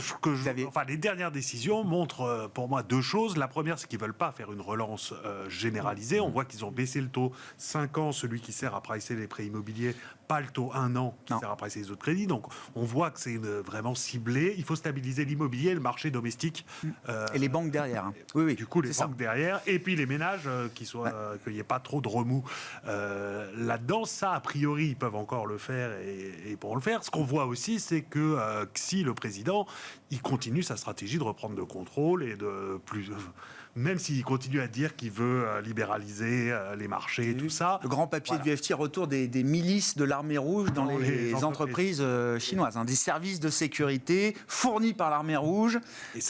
les dernières décisions montrent pour moi deux choses. La première, c'est qu'ils ne veulent pas faire une relance généralisée. On voit qu'ils ont baissé le taux 5 ans, celui qui sert à pricer les prêts immobiliers, pas le taux 1 an qui sert à pricer les autres crédits. Donc on voit que c'est vraiment ciblé. Il faut stabiliser l'immobilier, le marché domestique. Et les banques derrière. Oui. Du coup, les banques derrière. Et puis les ménages, qu'il n'y ait pas trop de remous là-dedans. Ça, a priori, ils peuvent encore le faire et pourront le faire. Ce qu'on voit aussi, c'est que si le président il continue sa stratégie de reprendre le contrôle et de plus... Même s'il continue à dire qu'il veut libéraliser les marchés et tout ça. Le grand papier du FT, retour des milices de l'armée rouge dans les entreprises chinoises. Des services de sécurité fournis par l'armée rouge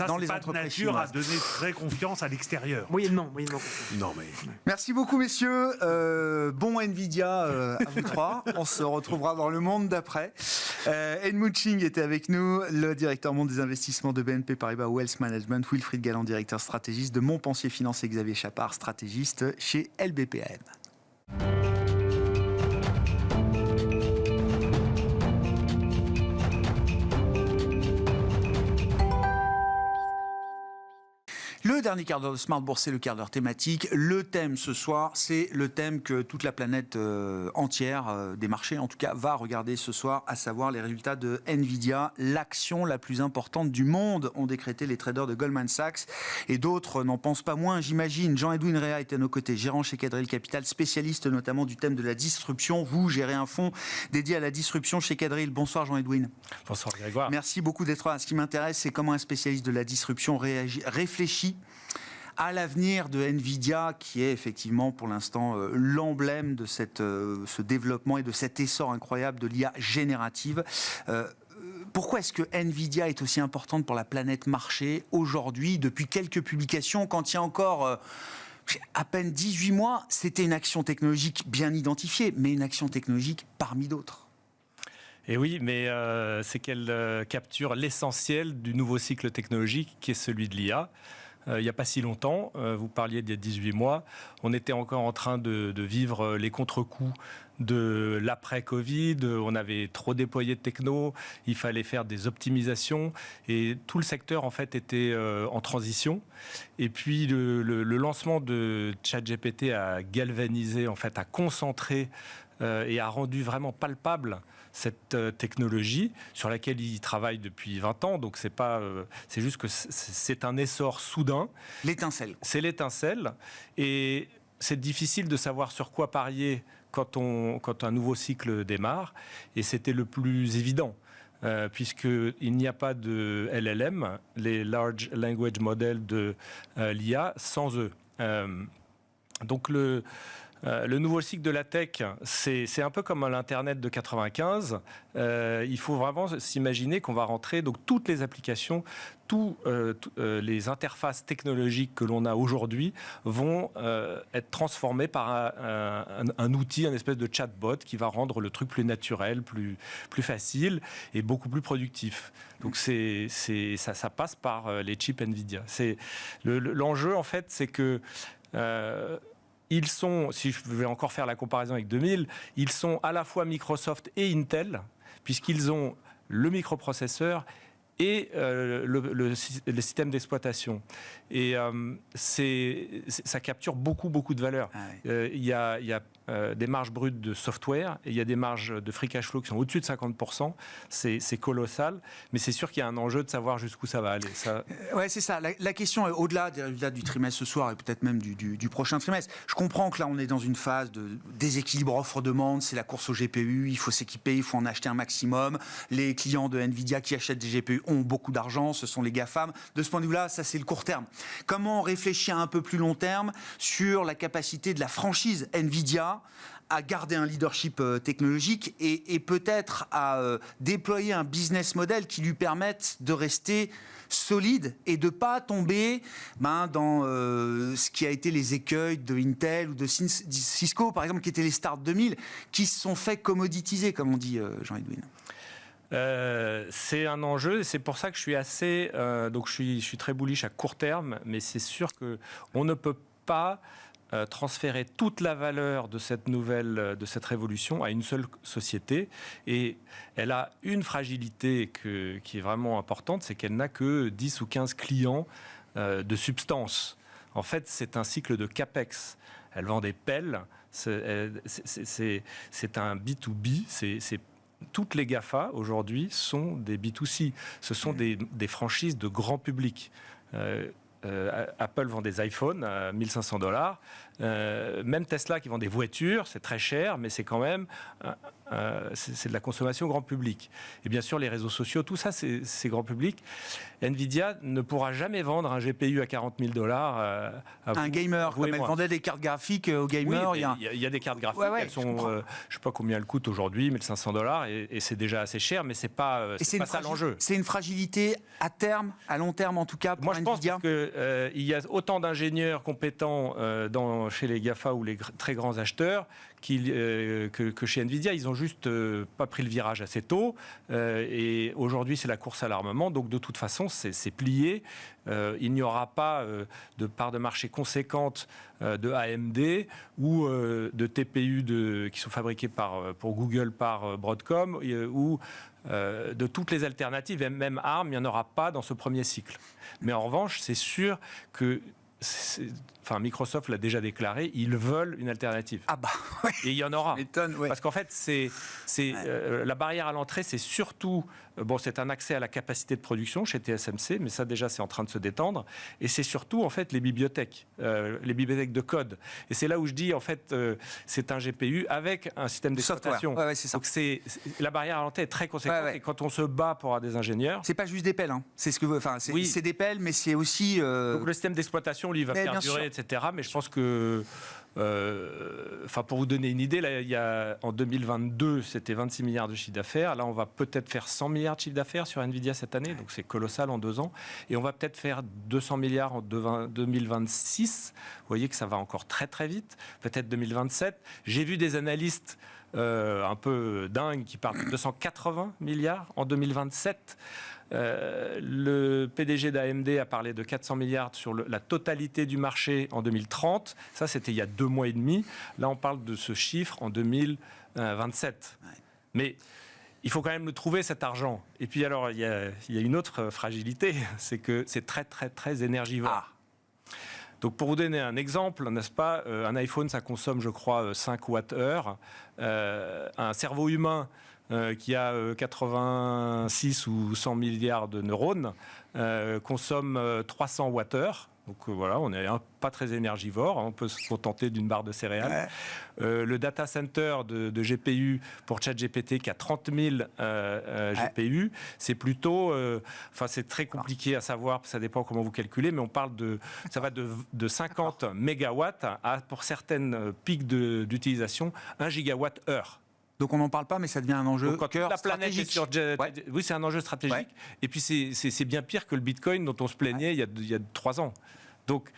dans les entreprises chinoises. Et ça, c'est pas de nature à donner très confiance à l'extérieur. Moyennement. Non, mais... Merci beaucoup, messieurs. Bon Nvidia à vous trois. On se retrouvera dans le monde d'après. Edmund Ching était avec nous, le directeur monde des investissements de BNP Paribas Wealth Management, Wilfried Galland, directeur stratégiste de Montpensier Finance, et Xavier Chapard, stratégiste chez LBPM. Le dernier quart d'heure de Smart Bourse, c'est le quart d'heure thématique. Le thème ce soir, c'est le thème que toute la planète entière, des marchés en tout cas, va regarder ce soir, à savoir les résultats de Nvidia, l'action la plus importante du monde, ont décrété les traders de Goldman Sachs. Et d'autres n'en pensent pas moins, j'imagine. Jean-Edwin Réa est à nos côtés, gérant chez Quadrille Capital, spécialiste notamment du thème de la disruption. Vous gérez un fonds dédié à la disruption chez Quadrille. Bonsoir Jean-Edwin. Bonsoir Grégoire. Merci beaucoup d'être là. Ce qui m'intéresse, c'est comment un spécialiste de la disruption réfléchit à l'avenir de Nvidia, qui est effectivement pour l'instant l'emblème de ce développement et de cet essor incroyable de l'IA générative. Pourquoi est-ce que Nvidia est aussi importante pour la planète marché aujourd'hui, depuis quelques publications, quand il y a encore à peine 18 mois, c'était une action technologique bien identifiée, mais une action technologique parmi d'autres? Et oui, mais c'est qu'elle capture l'essentiel du nouveau cycle technologique qui est celui de l'IA. Il n'y a pas si longtemps, vous parliez d'il y a 18 mois, on était encore en train de vivre les contre-coups de l'après-Covid, on avait trop déployé de techno, il fallait faire des optimisations et tout le secteur en fait était en transition. Et puis le lancement de ChatGPT a galvanisé, en fait, a concentré et a rendu vraiment palpable cette technologie sur laquelle ils travaillent depuis 20 ans. Donc c'est juste que c'est un essor soudain. L'étincelle. C'est l'étincelle. Et c'est difficile de savoir sur quoi parier quand un nouveau cycle démarre. Et c'était le plus évident. Puisqu'il n'y a pas de LLM, les Large Language Models de l'IA, sans eux. Donc Le nouveau cycle de la tech, c'est un peu comme l'Internet de 95. Il faut vraiment s'imaginer qu'on va rentrer, donc toutes les applications, les interfaces technologiques que l'on a aujourd'hui vont être transformées par un outil, un espèce de chatbot qui va rendre le truc plus naturel, plus facile et beaucoup plus productif. Donc ça passe par les chips NVIDIA. L'enjeu, en fait, c'est que ils sont, si je vais encore faire la comparaison avec 2000, ils sont à la fois Microsoft et Intel, puisqu'ils ont le microprocesseur et le système d'exploitation. Et ça capture beaucoup de valeur. Il y a des marges brutes de software et il y a des marges de free cash flow qui sont au-dessus de 50%. C'est colossal, mais c'est sûr qu'il y a un enjeu de savoir jusqu'où ça va aller. Ouais, c'est ça. La question est au-delà des résultats du trimestre ce soir et peut-être même du prochain trimestre. Je comprends que là, on est dans une phase de déséquilibre offre-demande. C'est la course au GPU. Il faut s'équiper, il faut en acheter un maximum. Les clients de NVIDIA qui achètent des GPU ont beaucoup d'argent. Ce sont les GAFAM. De ce point de vue-là, ça, c'est le court terme. Comment réfléchir à un peu plus long terme sur la capacité de la franchise NVIDIA à garder un leadership technologique et peut-être à déployer un business model qui lui permette de rester solide et de ne pas tomber dans ce qui a été les écueils de Intel ou de Cisco, par exemple, qui étaient les Start 2000, qui se sont fait commoditiser, comme on dit, Jean-Edwin. C'est un enjeu et c'est pour ça que je suis assez... donc je suis très bullish à court terme, mais c'est sûr qu'on ne peut pas transférer toute la valeur de cette révolution à une seule société. Et elle a une fragilité qui est vraiment importante, c'est qu'elle n'a que 10 ou 15 clients de substance. En fait, c'est un cycle de CAPEX. Elle vend des pelles, c'est un B2B, toutes les GAFA aujourd'hui sont des B2C. Ce sont des franchises de grand public. Apple vend des iPhones à $1 500. Même Tesla qui vend des voitures, c'est très cher, mais c'est quand même c'est de la consommation grand public. Et bien sûr, les réseaux sociaux, tout ça, c'est grand public. NVIDIA ne pourra jamais vendre un GPU à $40 000 à un gamer, comme elle vendait des cartes graphiques aux gamers. Oui, il y a des cartes graphiques, elles sont, je ne sais pas combien elles coûtent aujourd'hui, $1 500, et c'est déjà assez cher, mais c'est pas ça l'enjeu. C'est une fragilité à terme, à long terme en tout cas, pour NVIDIA. Moi, je pense qu'il y a autant d'ingénieurs compétents chez les GAFA ou les très grands acheteurs que chez NVIDIA. Ils n'ont juste pas pris le virage assez tôt. Et aujourd'hui, c'est la course à l'armement. Donc, de toute façon, c'est plié. Il n'y aura pas de part de marché conséquente de AMD ou de TPU qui sont fabriqués pour Google par Broadcom ou de toutes les alternatives. Même ARM, il n'y en aura pas dans ce premier cycle. Mais en revanche, c'est sûr que Microsoft l'a déjà déclaré, ils veulent une alternative. Ah bah, ouais. Et il y en aura. Ouais. Parce qu'en fait, la barrière à l'entrée, c'est surtout, c'est un accès à la capacité de production chez TSMC, mais ça déjà, c'est en train de se détendre. Et c'est surtout, en fait, les bibliothèques de code. Et c'est là où je dis, en fait, c'est un GPU avec un système d'exploitation. Ouais, c'est ça. Donc la barrière à l'entrée est très conséquente. Et quand on se bat pour avoir des ingénieurs... C'est pas juste des pelles, hein. C'est ce que c'est des pelles, mais c'est aussi... Donc le système d'exploitation, lui, va perdurer, etc. Mais je pense que, pour vous donner une idée, là, en 2022, c'était 26 milliards de chiffre d'affaires. Là, on va peut-être faire 100 milliards de chiffre d'affaires sur NVIDIA cette année. Donc, c'est colossal en 2 ans. Et on va peut-être faire 200 milliards en 2026. Vous voyez que ça va encore très, très vite. Peut-être 2027. J'ai vu des analystes un peu dingues qui parlent de 280 milliards en 2027. Le PDG d'AMD a parlé de 400 milliards sur la totalité du marché en 2030. Ça, c'était il y a 2 mois et demi. Là, on parle de ce chiffre en 2027. Ouais. Mais il faut quand même le trouver, cet argent. Et puis, alors, il y a une autre fragilité, c'est que c'est très, très, très énergivore. Donc, pour vous donner un exemple, n'est-ce pas, un iPhone, ça consomme, je crois, 5 Wh. Un cerveau humain qui a 86 ou 100 milliards de neurones, consomme 300 Wh. Donc voilà, on n'est pas très énergivore, on peut se contenter d'une barre de céréales. Le data center de GPU pour ChatGPT qui a 30 000 GPU, c'est plutôt... c'est très compliqué à savoir, ça dépend comment vous calculez, mais on parle ça va de 50 mégawatts à, pour certaines pics d'utilisation, 1 gigawatt-heure. Donc on n'en parle pas, mais ça devient un enjeu Donc, quand la planète est sur... Oui, c'est un enjeu stratégique. Ouais. Et puis c'est bien pire que le Bitcoin dont on se plaignait il y a 3 ans. Donc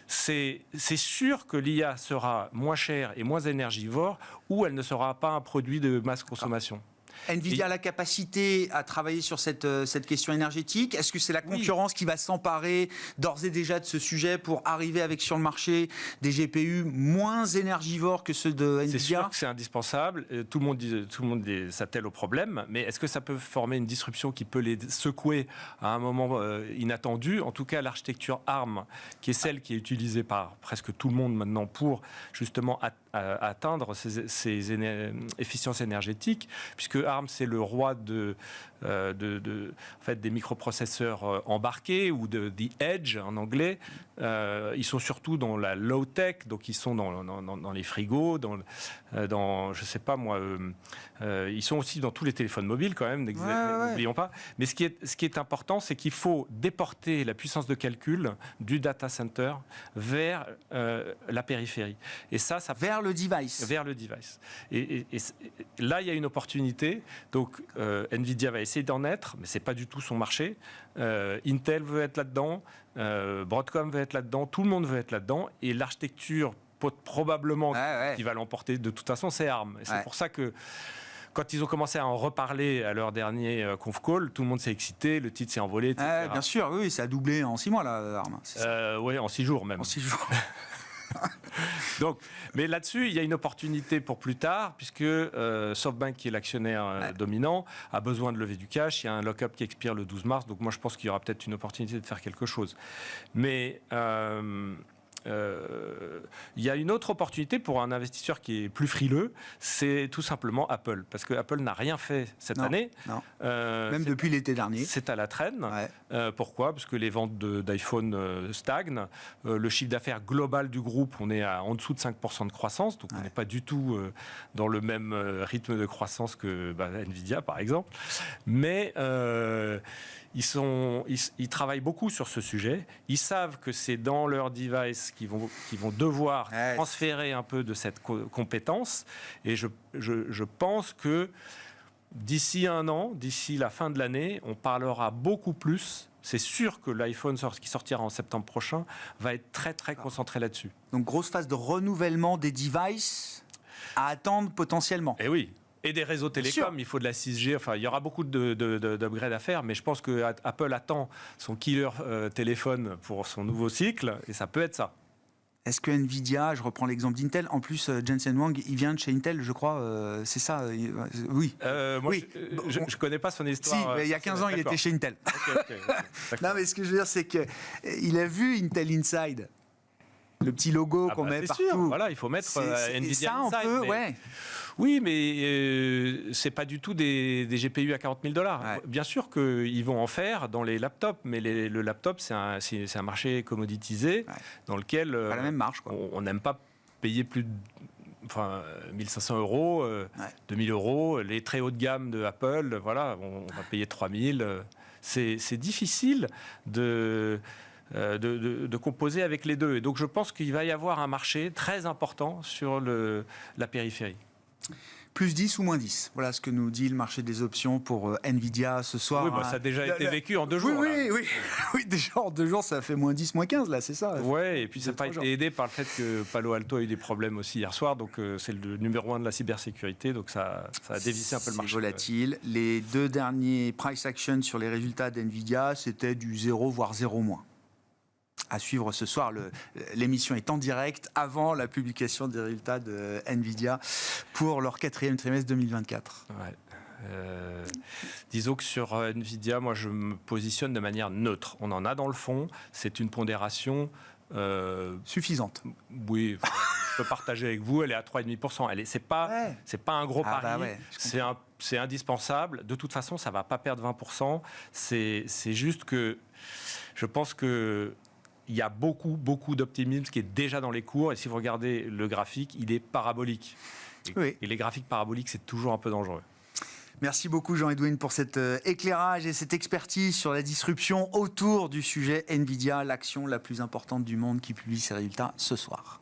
c'est sûr que l'IA sera moins chère et moins énergivore, ou elle ne sera pas un produit de masse consommation. Nvidia a la capacité à travailler sur cette question énergétique. Est-ce que c'est la concurrence qui va s'emparer d'ores et déjà de ce sujet pour arriver avec sur le marché des GPU moins énergivores que ceux de Nvidia? C'est sûr que c'est indispensable. Tout le monde s'attelle au problème. Mais est-ce que ça peut former une disruption qui peut les secouer à un moment inattendu? En tout cas, l'architecture ARM, qui est celle qui est utilisée par presque tout le monde maintenant pour justement atteindre ces efficiences énergétiques, puisque ARM, c'est le roi en fait, des microprocesseurs embarqués, ou the edge en anglais. Ils sont surtout dans la low-tech, donc ils sont dans les frigos, je sais pas moi, ils sont aussi dans tous les téléphones mobiles quand même, n'oublions pas. Mais ce qui est important, c'est qu'il faut déporter la puissance de calcul du data center vers la périphérie. Et ça vers le device. Vers le device. Et là, il y a une opportunité. Donc, Nvidia va essayer d'en être, mais c'est pas du tout son marché. Intel veut être là-dedans, Broadcom veut être là-dedans, tout le monde veut être là-dedans, et l'architecture probablement qui va l'emporter de toute façon, c'est ARM. Et c'est pour ça que quand ils ont commencé à en reparler à leur dernier conf call, tout le monde s'est excité, le titre s'est envolé, etc. Bien sûr, oui, ça a doublé en 6 mois, là, ARM. Oui, en 6 jours même. En 6 jours. Donc, mais là-dessus, il y a une opportunité pour plus tard, puisque SoftBank, qui est l'actionnaire dominant, a besoin de lever du cash. Il y a un lock-up qui expire le 12 mars, donc moi je pense qu'il y aura peut-être une opportunité de faire quelque chose. Mais il y a une autre opportunité pour un investisseur qui est plus frileux, c'est tout simplement Apple. Parce que Apple n'a rien fait cette année. Non. Même depuis l'été dernier. C'est à la traîne. Pourquoi? Parce que les ventes d'iPhone stagnent. Le chiffre d'affaires global du groupe, on est en dessous de 5% de croissance. Donc on n'est pas du tout dans le même rythme de croissance que Nvidia, par exemple. Mais ils travaillent beaucoup sur ce sujet. Ils savent que c'est dans leur device qu'ils vont devoir transférer un peu de cette compétence. Et je pense que d'ici un an, d'ici la fin de l'année, on parlera beaucoup plus. C'est sûr que l'iPhone qui sortira en septembre prochain va être très, très concentré là-dessus. Donc, grosse phase de renouvellement des devices à attendre potentiellement. Et oui. Et des réseaux télécoms, il faut de la 6G. Enfin, il y aura beaucoup d'upgrades à faire, mais je pense que Apple attend son killer téléphone pour son nouveau cycle, et ça peut être ça. Est-ce que Nvidia, je reprends l'exemple d'Intel, en plus Jensen Huang, il vient de chez Intel, je crois, c'est ça? Oui. Moi, oui. Je ne connais pas son histoire. Si, mais il y a 15 ans, il était chez Intel. Okay. Non, mais ce que je veux dire, c'est qu'il a vu Intel Inside. Le petit logo qu'on met partout. Sûr. Voilà, il faut mettre Nvidia ça, Inside. On peut, Oui, mais c'est pas du tout des GPU à $40 000. Bien sûr qu'ils vont en faire dans les laptops, mais le laptop, c'est un marché commoditisé dans lequel pas la même marge, quoi. On n'aime pas payer plus de 1 500 euros, 2 000 euros. Les très haut de gamme de Apple, voilà, on va payer 3 000. C'est difficile de composer avec les deux. Et donc je pense qu'il va y avoir un marché très important sur la périphérie. Plus 10 ou moins 10. Voilà ce que nous dit le marché des options pour Nvidia ce soir. Oui, ça a déjà été vécu en 2 jours. Oui, déjà en 2 jours, ça a fait moins 10, moins 15, là, c'est ça. Oui, et puis ça n'a pas été aidé par le fait que Palo Alto a eu des problèmes aussi hier soir. Donc c'est le numéro 1 de la cybersécurité. Donc ça a dévissé un peu le marché. C'est volatile. Les 2 derniers price action sur les résultats d'Nvidia, c'était du 0, voire 0 moins. À suivre ce soir, l'émission est en direct avant la publication des résultats de Nvidia pour leur 4e trimestre 2024. Disons que sur Nvidia, moi je me positionne de manière neutre. On en a dans le fond, c'est une pondération suffisante. Oui, je peux partager avec vous, elle est à 3,5%. C'est pas un gros pari, c'est indispensable. De toute façon, ça ne va pas perdre 20%. C'est juste que je pense que il y a beaucoup d'optimisme qui est déjà dans les cours. Et si vous regardez le graphique, il est parabolique. Et les graphiques paraboliques, c'est toujours un peu dangereux. Merci beaucoup Jean-Edwin pour cet éclairage et cette expertise sur la disruption autour du sujet Nvidia, l'action la plus importante du monde qui publie ses résultats ce soir.